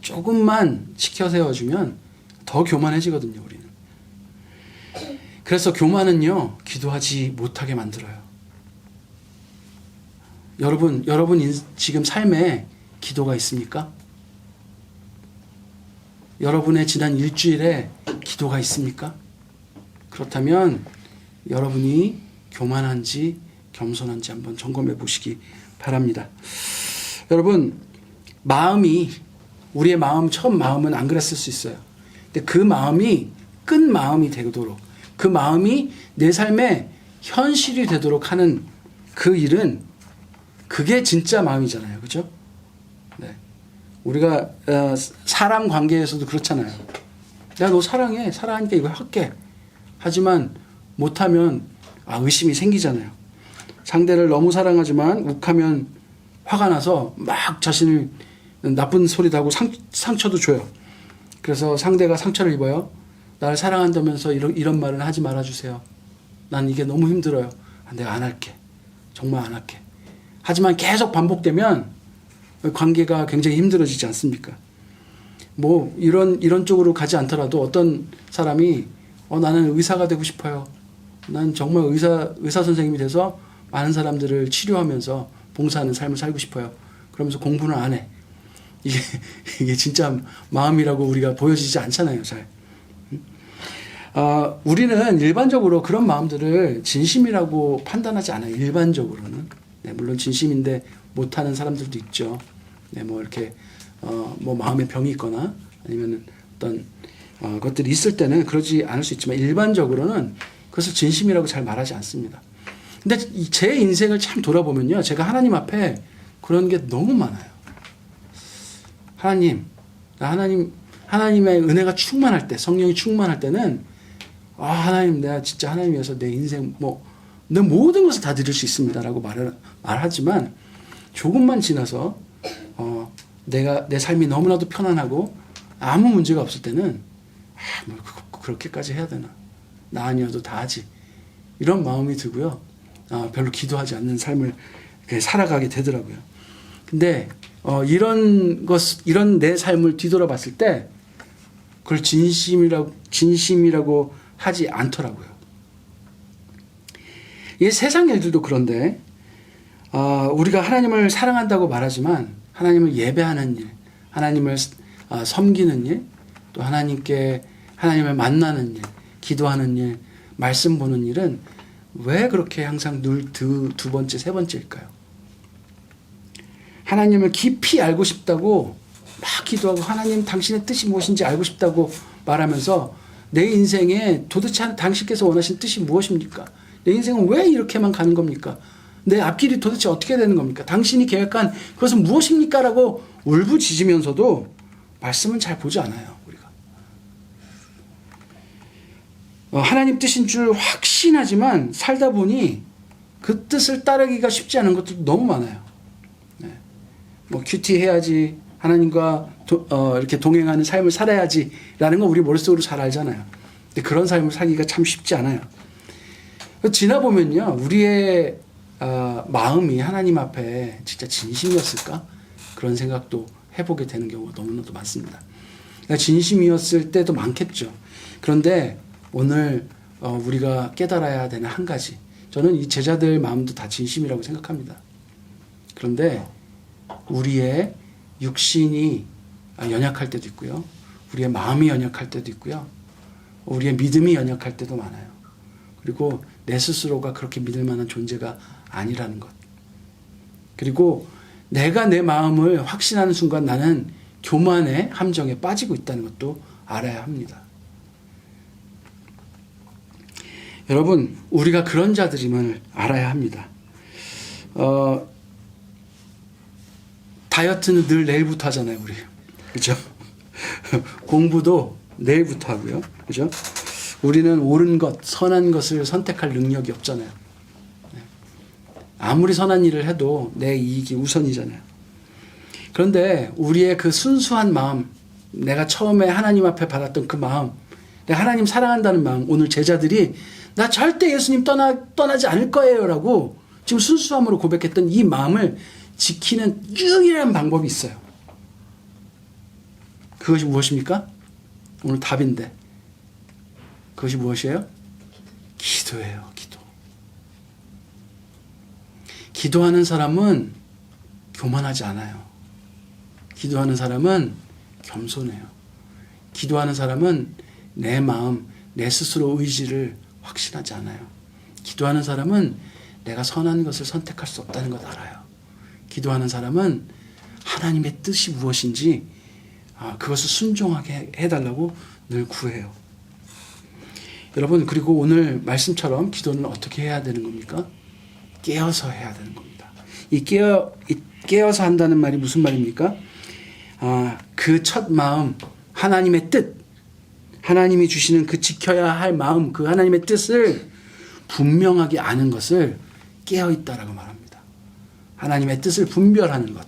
조금만 치켜 세워주면 더 교만해지거든요, 우리는. 그래서 교만은요, 기도하지 못하게 만들어요. 여러분 지금 삶에 기도가 있습니까? 여러분의 지난 일주일에 기도가 있습니까? 그렇다면 여러분이 교만한지 겸손한지 한번 점검해 보시기 바랍니다. 여러분, 우리의 마음, 처음 마음은 안 그랬을 수 있어요. 근데 그 마음이 끈 마음이 되도록, 그 마음이 내 삶의 현실이 되도록 하는 그 일은, 그게 진짜 마음이잖아요. 그죠? 네. 우리가 사람 관계에서도 그렇잖아요. 내가 너 사랑해. 사랑하니까 이거 할게. 하지만 못하면 의심이 생기잖아요. 상대를 너무 사랑하지만 욱하면 화가 나서 막 자신을 나쁜 소리도 하고 상처도 줘요. 그래서 상대가 상처를 입어요. 나를 사랑한다면서 이런 말을 하지 말아주세요. 난 이게 너무 힘들어요. 내가 안 할게. 정말 안 할게. 하지만 계속 반복되면 관계가 굉장히 힘들어지지 않습니까? 뭐 이런 쪽으로 가지 않더라도 어떤 사람이 나는 의사가 되고 싶어요. 난 정말 의사 선생님이 돼서 많은 사람들을 치료하면서 봉사하는 삶을 살고 싶어요. 그러면서 공부는 안 해. 이게 진짜 마음이라고 우리가 보여지지 않잖아요, 잘. 우리는 일반적으로 그런 마음들을 진심이라고 판단하지 않아요. 일반적으로는. 네, 물론 진심인데 못하는 사람들도 있죠. 네, 뭐 이렇게 뭐 마음에 병이 있거나 아니면 어떤 것들이 있을 때는 그러지 않을 수 있지만 일반적으로는 그것을 진심이라고 잘 말하지 않습니다. 근데 제 인생을 참 돌아보면요, 제가 하나님 앞에 그런 게 너무 많아요. 하나님의 은혜가 충만할 때, 성령이 충만할 때는 하나님, 내가 진짜 하나님 위해서 내 인생 내 모든 것을 다 드릴 수 있습니다라고 말하지만 조금만 지나서 내 삶이 너무나도 편안하고 아무 문제가 없을 때는 그렇게까지 해야 되나? 나 아니어도 다 하지. 이런 마음이 들고요. 별로 기도하지 않는 삶을 살아가게 되더라고요. 근데 이런 내 삶을 뒤돌아봤을 때 그걸 진심이라고 하지 않더라고요. 이 세상 일들도 그런데 우리가 하나님을 사랑한다고 말하지만 하나님을 예배하는 일, 하나님을 섬기는 일, 또 하나님을 만나는 일, 기도하는 일, 말씀 보는 일은 왜 그렇게 항상 늘 두 번째, 세 번째일까요? 하나님을 깊이 알고 싶다고 막 기도하고 하나님 당신의 뜻이 무엇인지 알고 싶다고 말하면서 내 인생에 도대체 당신께서 원하신 뜻이 무엇입니까? 내 인생은 왜 이렇게만 가는 겁니까? 내 앞길이 도대체 어떻게 되는 겁니까? 당신이 계획한 그것은 무엇입니까? 라고 울부짖으면서도 말씀은 잘 보지 않아요, 우리가. 하나님 뜻인 줄 확신하지만 살다 보니 그 뜻을 따르기가 쉽지 않은 것도 너무 많아요. 네. 뭐 큐티 해야지, 하나님과 이렇게 동행하는 삶을 살아야지라는 거 우리 머릿속으로 잘 알잖아요. 근데 그런 삶을 살기가 참 쉽지 않아요. 지나 보면요, 우리의 마음이 하나님 앞에 진짜 진심이었을까? 그런 생각도 해보게 되는 경우가 너무나도 많습니다. 그러니까 진심이었을 때도 많겠죠. 그런데 오늘 우리가 깨달아야 되는 한 가지, 저는 이 제자들 마음도 다 진심이라고 생각합니다. 그런데 우리의 육신이 연약할 때도 있고요, 우리의 마음이 연약할 때도 있고요, 우리의 믿음이 연약할 때도 많아요. 그리고 내 스스로가 그렇게 믿을 만한 존재가 아니라는 것. 그리고 내가 내 마음을 확신하는 순간 나는 교만의 함정에 빠지고 있다는 것도 알아야 합니다. 여러분, 우리가 그런 자들임을 알아야 합니다. 다이어트는 늘 내일부터 하잖아요, 우리. 그죠? 공부도 내일부터 하고요. 그죠? 우리는 옳은 것, 선한 것을 선택할 능력이 없잖아요. 아무리 선한 일을 해도 내 이익이 우선이잖아요. 그런데 우리의 그 순수한 마음, 내가 처음에 하나님 앞에 받았던 그 마음, 내가 하나님 사랑한다는 마음, 오늘 제자들이 나 절대 예수님 떠나지 않을 거예요 라고 지금 순수함으로 고백했던 이 마음을 지키는 유일한 방법이 있어요. 그것이 무엇입니까? 오늘 답인데. 그것이 무엇이에요? 기도예요, 기도. 기도하는 사람은 교만하지 않아요. 기도하는 사람은 겸손해요. 기도하는 사람은 내 마음, 내 스스로 의지를 확신하지 않아요. 기도하는 사람은 내가 선한 것을 선택할 수 없다는 것 알아요. 기도하는 사람은 하나님의 뜻이 무엇인지 그것을 순종하게 해달라고 늘 구해요. 여러분, 그리고 오늘 말씀처럼 기도는 어떻게 해야 되는 겁니까? 깨어서 해야 되는 겁니다. 이 깨어서 한다는 말이 무슨 말입니까? 그 첫 마음, 하나님의 뜻, 하나님이 주시는 그 지켜야 할 마음, 그 하나님의 뜻을 분명하게 아는 것을 깨어있다라고 말합니다. 하나님의 뜻을 분별하는 것.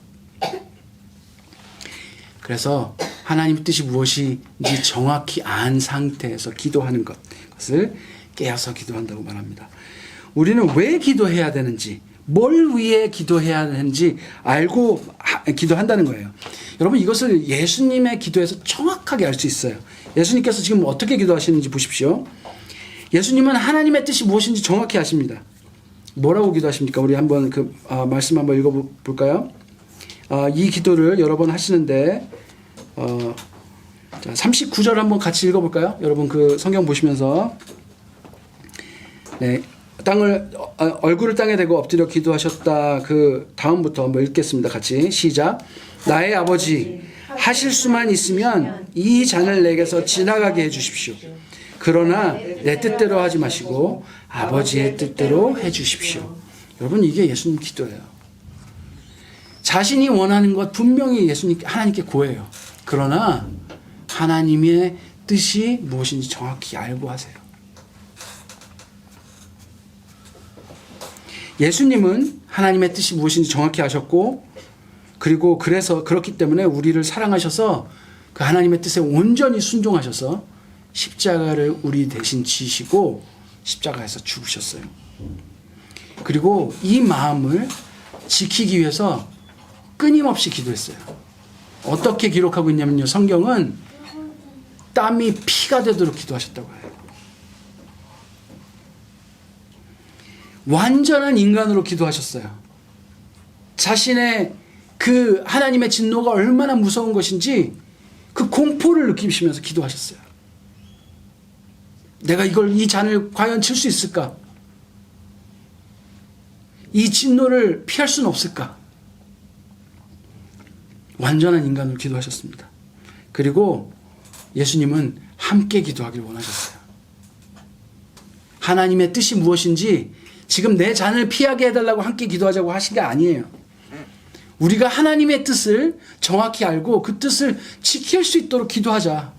그래서 하나님의 뜻이 무엇인지 정확히 안 상태에서 기도하는 것을 깨어서 기도한다고 말합니다. 우리는 왜 기도해야 되는지, 뭘 위해 기도해야 하는지 알고 기도한다는 거예요. 여러분, 이것을 예수님의 기도에서 정확하게 알 수 있어요. 예수님께서 지금 어떻게 기도하시는지 보십시오. 예수님은 하나님의 뜻이 무엇인지 정확히 아십니다. 뭐라고 기도하십니까? 우리 한번 그 말씀 한번 읽어볼까요? 이 기도를 여러 번 하시는데, 자, 39절 한번 같이 읽어볼까요? 여러분 그 성경 보시면서. 네, 얼굴을 땅에 대고 엎드려 기도하셨다. 그 다음부터 한번 읽겠습니다. 같이 시작. 나의 아버지, 하실 수만 있으면 이 잔을 내게서 지나가게 해주십시오. 그러나 내 뜻대로 하지 마시고 아버지의 뜻대로 해주십시오. 여러분, 이게 예수님 기도예요. 자신이 원하는 것 분명히 하나님께 구해요. 그러나 하나님의 뜻이 무엇인지 정확히 알고 하세요. 예수님은 하나님의 뜻이 무엇인지 정확히 아셨고, 그리고 그렇기 때문에 우리를 사랑하셔서 그 하나님의 뜻에 온전히 순종하셔서 십자가를 우리 대신 지시고 십자가에서 죽으셨어요. 그리고 이 마음을 지키기 위해서 끊임없이 기도했어요. 어떻게 기록하고 있냐면요, 성경은 땀이 피가 되도록 기도하셨다고 해요. 완전한 인간으로 기도하셨어요. 자신의 그 하나님의 진노가 얼마나 무서운 것인지 그 공포를 느끼시면서 기도하셨어요. 내가 이 잔을 과연 칠 수 있을까? 이 진노를 피할 수는 없을까? 완전한 인간으로 기도하셨습니다. 그리고 예수님은 함께 기도하길 원하셨어요. 하나님의 뜻이 무엇인지 지금 내 잔을 피하게 해달라고 함께 기도하자고 하신 게 아니에요. 우리가 하나님의 뜻을 정확히 알고 그 뜻을 지킬 수 있도록 기도하자.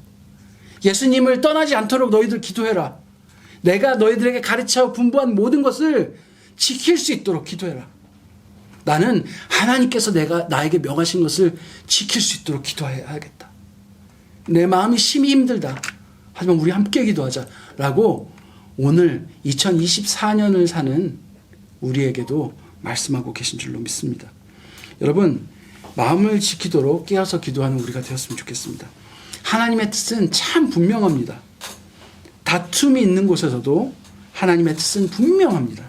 예수님을 떠나지 않도록 너희들 기도해라. 내가 너희들에게 가르쳐 분부한 모든 것을 지킬 수 있도록 기도해라. 나는 하나님께서 나에게 명하신 것을 지킬 수 있도록 기도해야겠다. 내 마음이 심히 힘들다. 하지만 우리 함께 기도하자라고 오늘 2024년을 사는 우리에게도 말씀하고 계신 줄로 믿습니다. 여러분, 마음을 지키도록 깨어서 기도하는 우리가 되었으면 좋겠습니다. 하나님의 뜻은 참 분명합니다. 다툼이 있는 곳에서도 하나님의 뜻은 분명합니다.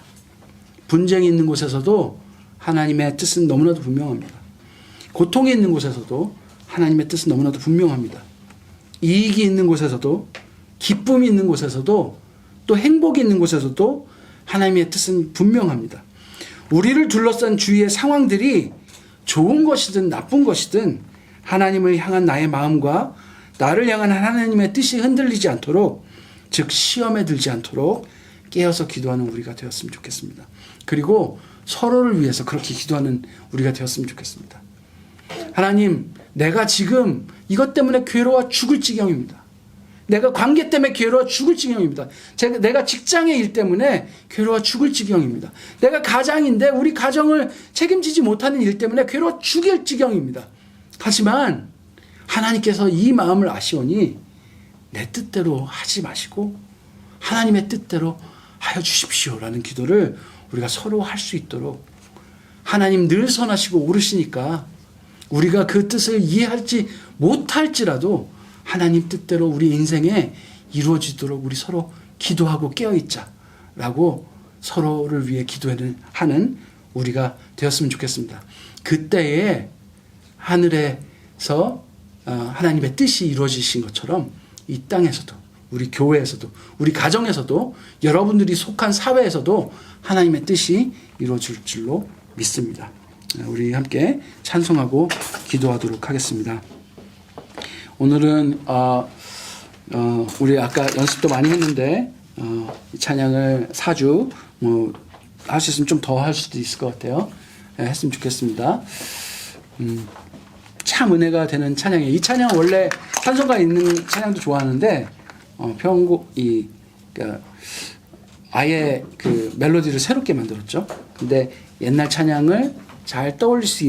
분쟁이 있는 곳에서도 하나님의 뜻은 너무나도 분명합니다. 고통이 있는 곳에서도 하나님의 뜻은 너무나도 분명합니다. 이익이 있는 곳에서도, 기쁨이 있는 곳에서도, 또 행복이 있는 곳에서도 하나님의 뜻은 분명합니다. 우리를 둘러싼 주위의 상황들이 좋은 것이든 나쁜 것이든 하나님을 향한 나의 마음과 나를 향한 하나님의 뜻이 흔들리지 않도록, 즉 시험에 들지 않도록 깨어서 기도하는 우리가 되었으면 좋겠습니다. 그리고 서로를 위해서 그렇게 기도하는 우리가 되었으면 좋겠습니다. 하나님, 내가 지금 이것 때문에 괴로워 죽을 지경입니다. 내가 관계 때문에 괴로워 죽을 지경입니다. 내가 직장의 일 때문에 괴로워 죽을 지경입니다. 내가 가장인데 우리 가정을 책임지지 못하는 일 때문에 괴로워 죽일 지경입니다. 하지만 하나님께서 이 마음을 아시오니 내 뜻대로 하지 마시고 하나님의 뜻대로 하여 주십시오라는 기도를 우리가 서로 할 수 있도록, 하나님 늘 선하시고 옳으시니까 우리가 그 뜻을 이해할지 못할지라도 하나님 뜻대로 우리 인생에 이루어지도록 우리 서로 기도하고 깨어있자라고 서로를 위해 기도하는 우리가 되었으면 좋겠습니다. 그때에 하늘에서 하나님의 뜻이 이루어지신 것처럼 이 땅에서도, 우리 교회에서도, 우리 가정에서도, 여러분들이 속한 사회에서도 하나님의 뜻이 이루어질 줄로 믿습니다. 우리 함께 찬송하고 기도하도록 하겠습니다. 오늘은 우리 아까 연습도 많이 했는데 찬양을 4주 할 수 있으면 좀 더 할 수도 있을 것 같아요. 했으면 좋겠습니다. 참 은혜가 되는 찬양이에요. 이 찬양 원래 찬송가 있는 찬양도 좋아하는데 그러니까 아예 그 멜로디를 새롭게 만들었죠. 근데 옛날 찬양을 잘 떠올릴 수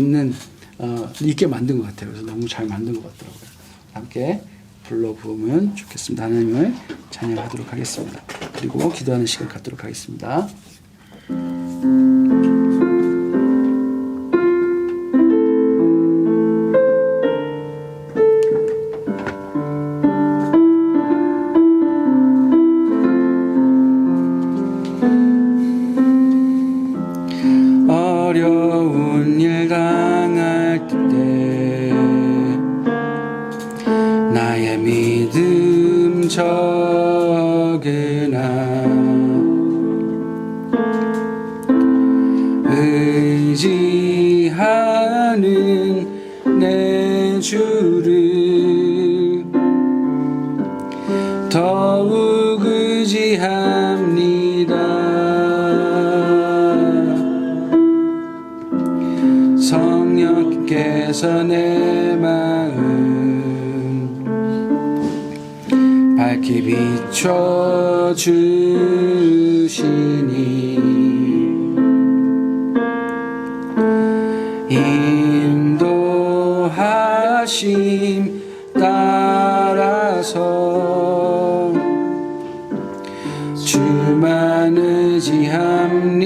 있게 만든 것 같아요. 그래서 너무 잘 만든 것 같더라고요. 함께 불러보면 좋겠습니다. 하나님을 찬양하도록 하겠습니다. 그리고 기도하는 시간 갖도록 하겠습니다. 어려운 일 당할 때 나의 믿음 적으나 의지하는 내 주를 더욱 의지합니다. 성령께서 내 마음 밝히 비춰주시니 인도하심 따라서 주만 의지합니다.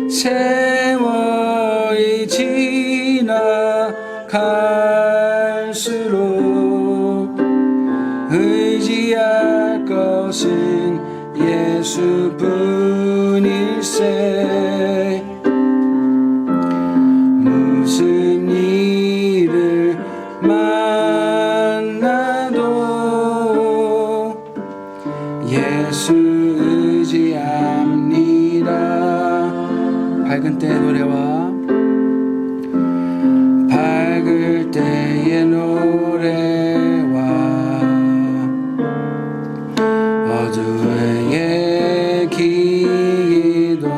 세월이 지나갈수록 의지할 것은 예수뿐일세. 무슨 일을 만나도 예수 의지합니다. 밝은 때의 노래와 밝을 때의 노래와 어두의 기도로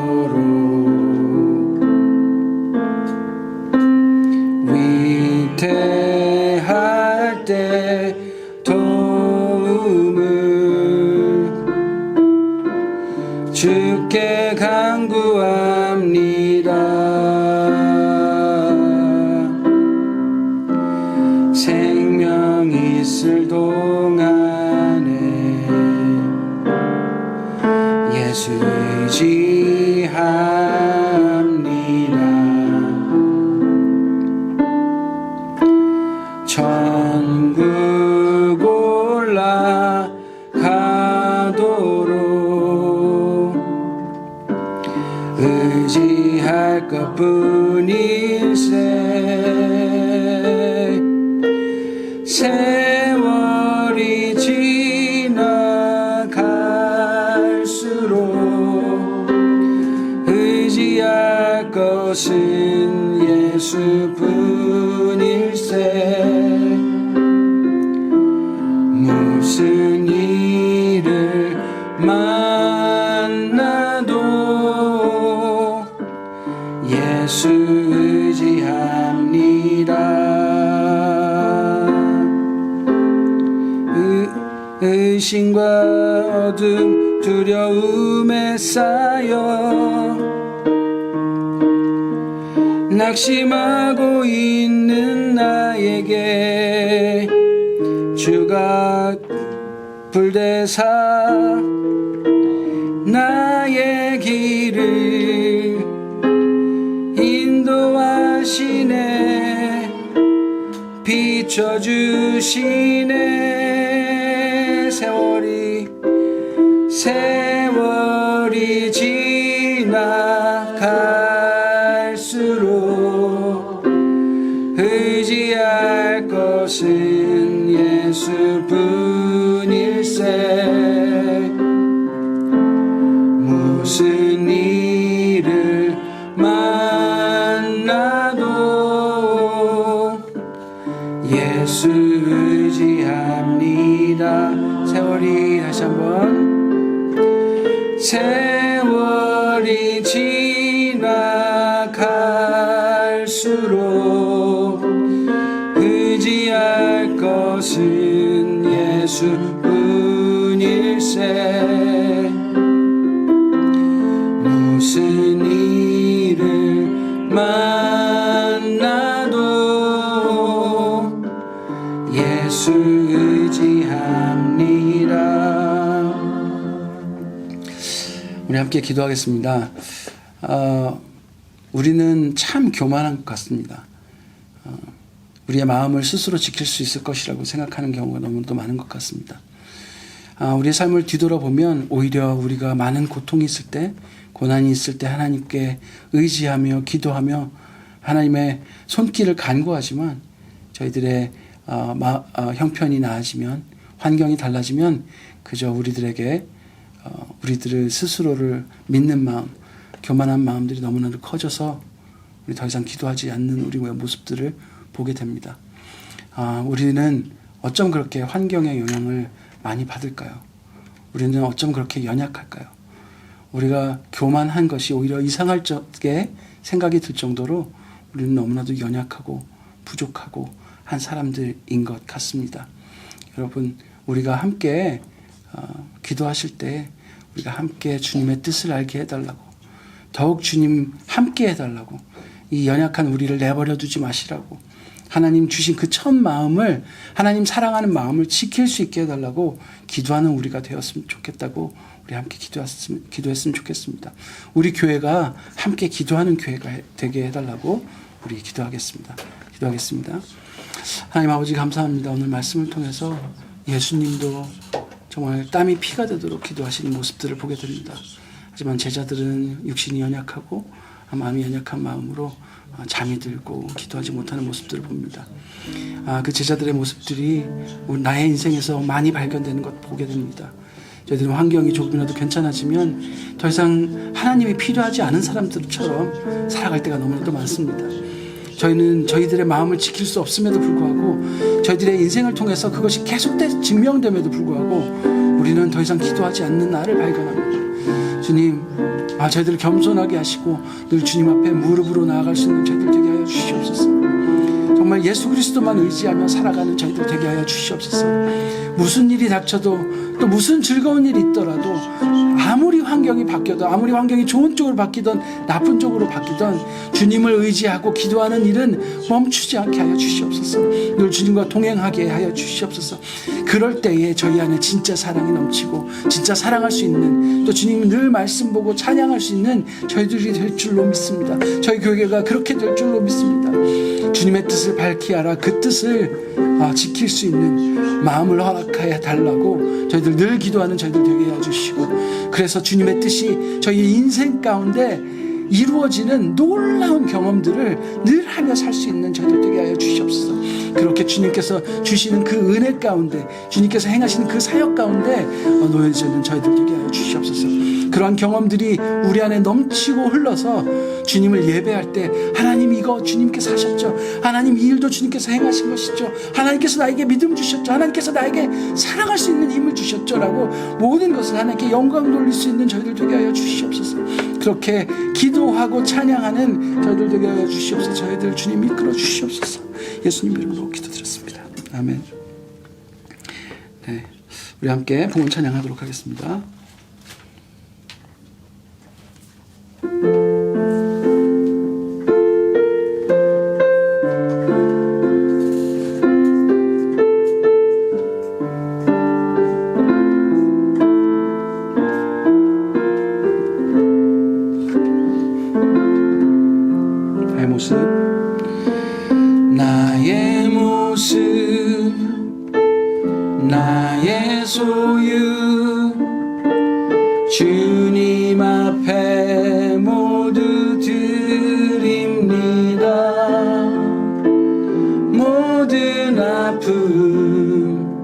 의지할 것뿐일세. 세월이 지나갈수록 의지할 것은 예수뿐일세. 무슨 일을 만나도 예수 의지합니다. 의심과 어둠 두려움에 쌓여 낙심하고 있는 나에게 주가 불대사 나의 길을 인도하시네. 비춰주시네. 세월이 지나갈수록 의지할 것은 예수뿐일세. 무슨 일을 만나도 예수 의지합니다. 세월이 다시 한번. 세월이 지나갈수록 의지할 것은 예수뿐일세. 무슨 일을 만나도 예수 의지합니다. 우리 함께 기도하겠습니다. 우리는 참 교만한 것 같습니다. 우리의 마음을 스스로 지킬 수 있을 것이라고 생각하는 경우가 너무도 많은 것 같습니다. 우리의 삶을 뒤돌아보면 오히려 우리가 많은 고통이 있을 때, 고난이 있을 때 하나님께 의지하며 기도하며 하나님의 손길을 간구하지만 저희들의 형편이 나아지면, 환경이 달라지면 그저 우리들에게 우리들을 스스로를 믿는 마음, 교만한 마음들이 너무나도 커져서 우리 더 이상 기도하지 않는 우리의 모습들을 보게 됩니다. 우리는 어쩜 그렇게 환경의 영향을 많이 받을까요? 우리는 어쩜 그렇게 연약할까요? 우리가 교만한 것이 오히려 이상할 적에 생각이 들 정도로 우리는 너무나도 연약하고 부족하고 한 사람들인 것 같습니다. 여러분, 우리가 함께 기도하실 때 우리가 함께 주님의 뜻을 알게 해달라고, 더욱 주님 함께 해달라고, 이 연약한 우리를 내버려 두지 마시라고, 하나님 주신 그 첫 마음을, 하나님 사랑하는 마음을 지킬 수 있게 해달라고 기도하는 우리가 되었으면 좋겠다고 우리 함께 기도했으면 좋겠습니다. 우리 교회가 함께 기도하는 교회가 되게 해달라고 우리 기도하겠습니다. 하나님 아버지 감사합니다. 오늘 말씀을 통해서 예수님도 정말 땀이 피가 되도록 기도하시는 모습들을 보게 됩니다. 하지만 제자들은 육신이 연약하고 마음이 연약한 마음으로 잠이 들고 기도하지 못하는 모습들을 봅니다. 그 제자들의 모습들이 나의 인생에서 많이 발견되는 것 보게 됩니다. 저희들은 환경이 조금이라도 괜찮아지면 더 이상 하나님이 필요하지 않은 사람들처럼 살아갈 때가 너무나도 많습니다. 저희는 저희들의 마음을 지킬 수 없음에도 불구하고, 저희들의 인생을 통해서 그것이 계속돼서 증명됨에도 불구하고 우리는 더 이상 기도하지 않는 나를 발견합니다. 주님, 저희들을 겸손하게 하시고 늘 주님 앞에 무릎으로 나아갈 수 있는 저희들 되게 하여 주시옵소서. 정말 예수 그리스도만 의지하며 살아가는 저희들 되게 하여 주시옵소서. 무슨 일이 닥쳐도, 또 무슨 즐거운 일이 있더라도, 아무리 환경이 바뀌어도, 아무리 환경이 좋은 쪽으로 바뀌던 나쁜 쪽으로 바뀌던 주님을 의지하고 기도하는 일은 멈추지 않게 하여 주시옵소서. 늘 주님과 동행하게 하여 주시옵소서. 그럴 때에 저희 안에 진짜 사랑이 넘치고 진짜 사랑할 수 있는, 또 주님이 늘 말씀 보고 찬양할 수 있는 저희들이 될 줄로 믿습니다. 저희 교회가 그렇게 될 줄로 믿습니다. 주님의 뜻을 밝히 알아 그 뜻을 지킬 수 있는 마음을 허락하여 달라고 저희들 늘 기도하는 저희들 되게 해주시고, 그래서 주님의 뜻이 저희 인생 가운데 이루어지는 놀라운 경험들을 늘 하며 살 수 있는 저희들 되게 하여 주시옵소서. 그렇게 주님께서 주시는 그 은혜 가운데, 주님께서 행하시는 그 사역 가운데 놓여지는 저희들 되게 하여 주시옵소서. 그러한 경험들이 우리 안에 넘치고 흘러서 주님을 예배할 때 하나님 이거 주님께서 하셨죠. 하나님 이 일도 주님께서 행하신 것이죠. 하나님께서 나에게 믿음 주셨죠. 하나님께서 나에게 사랑할 수 있는 힘을 주셨죠. 라고 모든 것을 하나님께 영광 돌릴 수 있는 저희들 되게 하여 주시옵소서. 그렇게 기도하고 찬양하는 저희들 되게 하여 주시옵소서. 저희들 주님 이끌어 주시옵소서. 예수님 이름으로 기도드렸습니다. 아멘. 네, 우리 함께 봉헌 찬양하도록 하겠습니다. 나의 모습 나의 소유 주님 앞에 모두 드립니다. 모든 아픔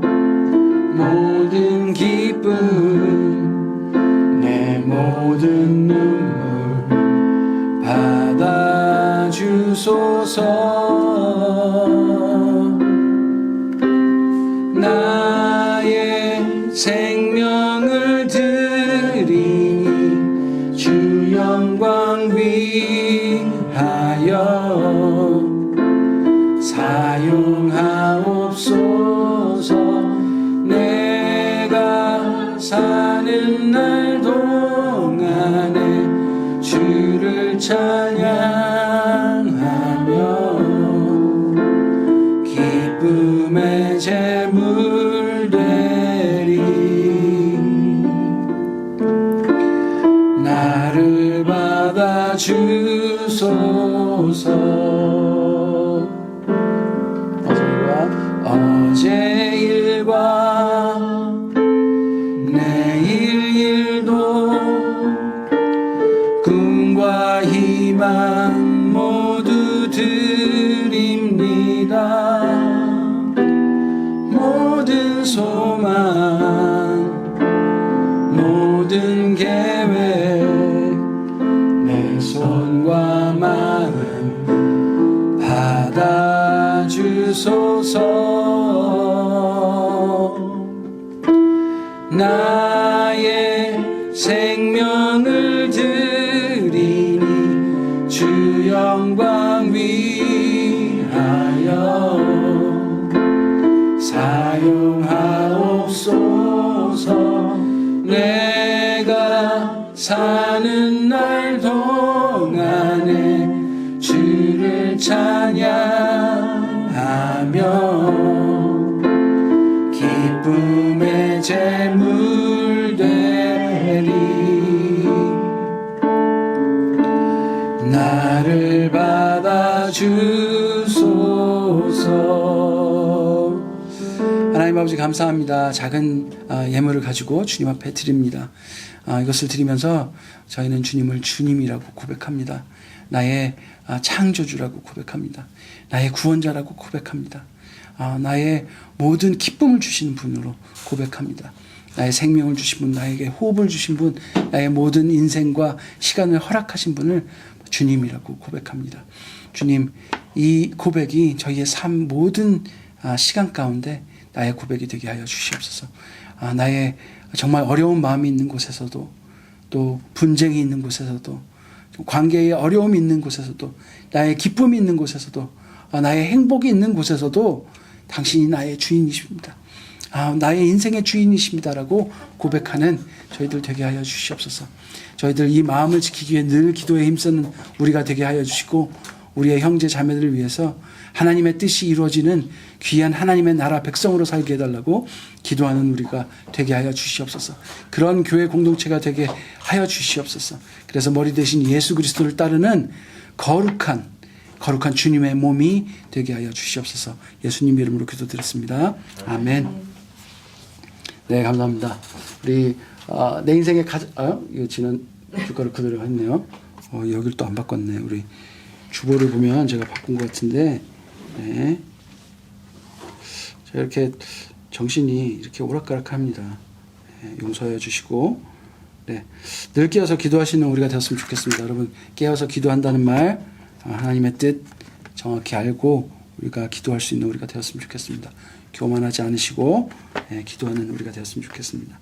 모든 기쁨 내 모든 눈물 받아주소서. 나의 생명을 드리니 주 영광 위하여 사용하옵소서. 내가 사는 날 동안에 주를 찬양하며 기쁨의 제물 되리. 나를 받아주소서. 어제 일과 내일 일도 꿈과 희망 모두 드립니다. 모든 소망 모든 계획 내 손과 마음 받아주소서. 나의 생명을 드리니 주 영광 위하여 사용하옵소서. 내가 사는 날 동안에 주를 찬양하며 기쁨의 제물 되리. 나를 받아주소서. 하나님 아버지 감사합니다. 작은 예물을 가지고 주님 앞에 드립니다. 이것을 드리면서 저희는 주님을 주님이라고 고백합니다. 나의 창조주라고 고백합니다. 나의 구원자라고 고백합니다. 나의 모든 기쁨을 주시는 분으로 고백합니다. 나의 생명을 주신 분, 나에게 호흡을 주신 분, 나의 모든 인생과 시간을 허락하신 분을 주님이라고 고백합니다. 주님, 이 고백이 저희의 삶 모든 시간 가운데 나의 고백이 되게 하여 주시옵소서. 나의 정말 어려운 마음이 있는 곳에서도, 또 분쟁이 있는 곳에서도, 관계에 어려움이 있는 곳에서도, 나의 기쁨이 있는 곳에서도, 나의 행복이 있는 곳에서도 당신이 나의 주인이십니다. 나의 인생의 주인이십니다라고 고백하는 저희들 되게 하여 주시옵소서. 저희들 이 마음을 지키기 위해 늘 기도에 힘쓰는 우리가 되게 하여 주시고, 우리의 형제 자매들을 위해서 하나님의 뜻이 이루어지는 귀한 하나님의 나라 백성으로 살게 해달라고 기도하는 우리가 되게 하여 주시옵소서. 그런 교회 공동체가 되게 하여 주시옵소서. 그래서 머리 대신 예수 그리스도를 따르는 거룩한 주님의 몸이 되게 하여 주시옵소서. 예수님 이름으로 기도드렸습니다. 아멘. 네, 감사합니다. 우리 내 인생의 이거 지난 주가를 그대로 했네요. 여길 또 안 바꿨네. 우리 주보를 보면 제가 바꾼 것 같은데, 네. 제가 이렇게 정신이 이렇게 오락가락합니다. 네, 용서해 주시고, 네. 늘 깨어서 기도하시는 우리가 되었으면 좋겠습니다. 여러분, 깨어서 기도한다는 말, 하나님의 뜻 정확히 알고 우리가 기도할 수 있는 우리가 되었으면 좋겠습니다. 교만하지 않으시고, 네, 기도하는 우리가 되었으면 좋겠습니다.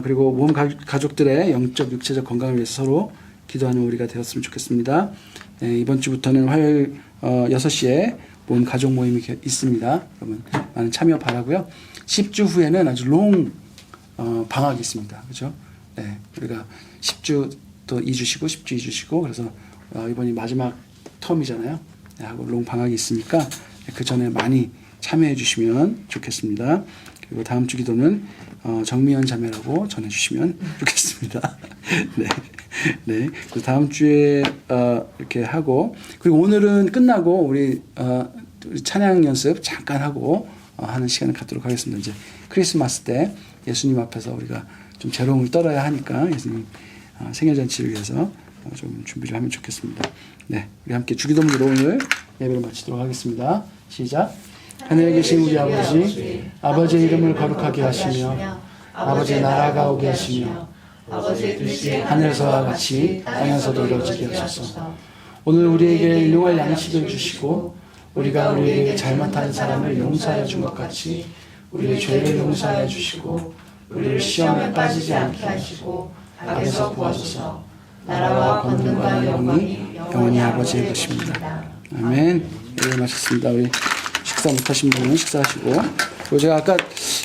그리고 몸 가족들의 영적, 육체적 건강을 위해서 서로 기도하는 우리가 되었으면 좋겠습니다. 네, 이번 주부터는 화요일 6시에 몸 가족 모임이 있습니다. 여러분 많은 참여 바라고요. 10주 후에는 아주 롱 방학이 있습니다. 그렇죠? 네, 우리가 10주 또 2주 쉬고 10주 2주 쉬고 그래서 이번이 마지막 텀이잖아요. 네, 하고 롱 방학이 있으니까 그 전에 많이 참여해 주시면 좋겠습니다. 그리고 다음 주 기도는 정미연 자매라고 전해주시면 좋겠습니다. 네, 네. 그래서 다음 주에 이렇게 하고 그리고 오늘은 끝나고 우리 찬양 연습 잠깐 하고 하는 시간을 갖도록 하겠습니다. 이제 크리스마스 때 예수님 앞에서 우리가 좀 재롱을 떨어야 하니까 예수님 생일 잔치를 위해서 좀 준비를 하면 좋겠습니다. 네, 우리 함께 주기도문으로 오늘 예배를 마치도록 하겠습니다. 시작. 하늘에 계신 우리 아버지, 아버지의 이름을 거룩하게 하시며 아버지의 나라가 오게 하시며 아버지의 뜻이 하늘에서와 같이 땅에서도 이루어지게 하소서. 오늘 우리에게 일용할 양식을 주시고 우리가 우리에게 잘못하는 사람을 용서하여 준 것 같이 우리의 죄를 용서하여 주시고 우리를 시험에 빠지지 않게 하시고 악에서 구하소서. 나라와 권능과 영광이 영원히 아버지의 것입니다. 아멘. 네, 마쳤습니다. 우리 식사 못하신 분은 식사하시고 그리고 제가 아까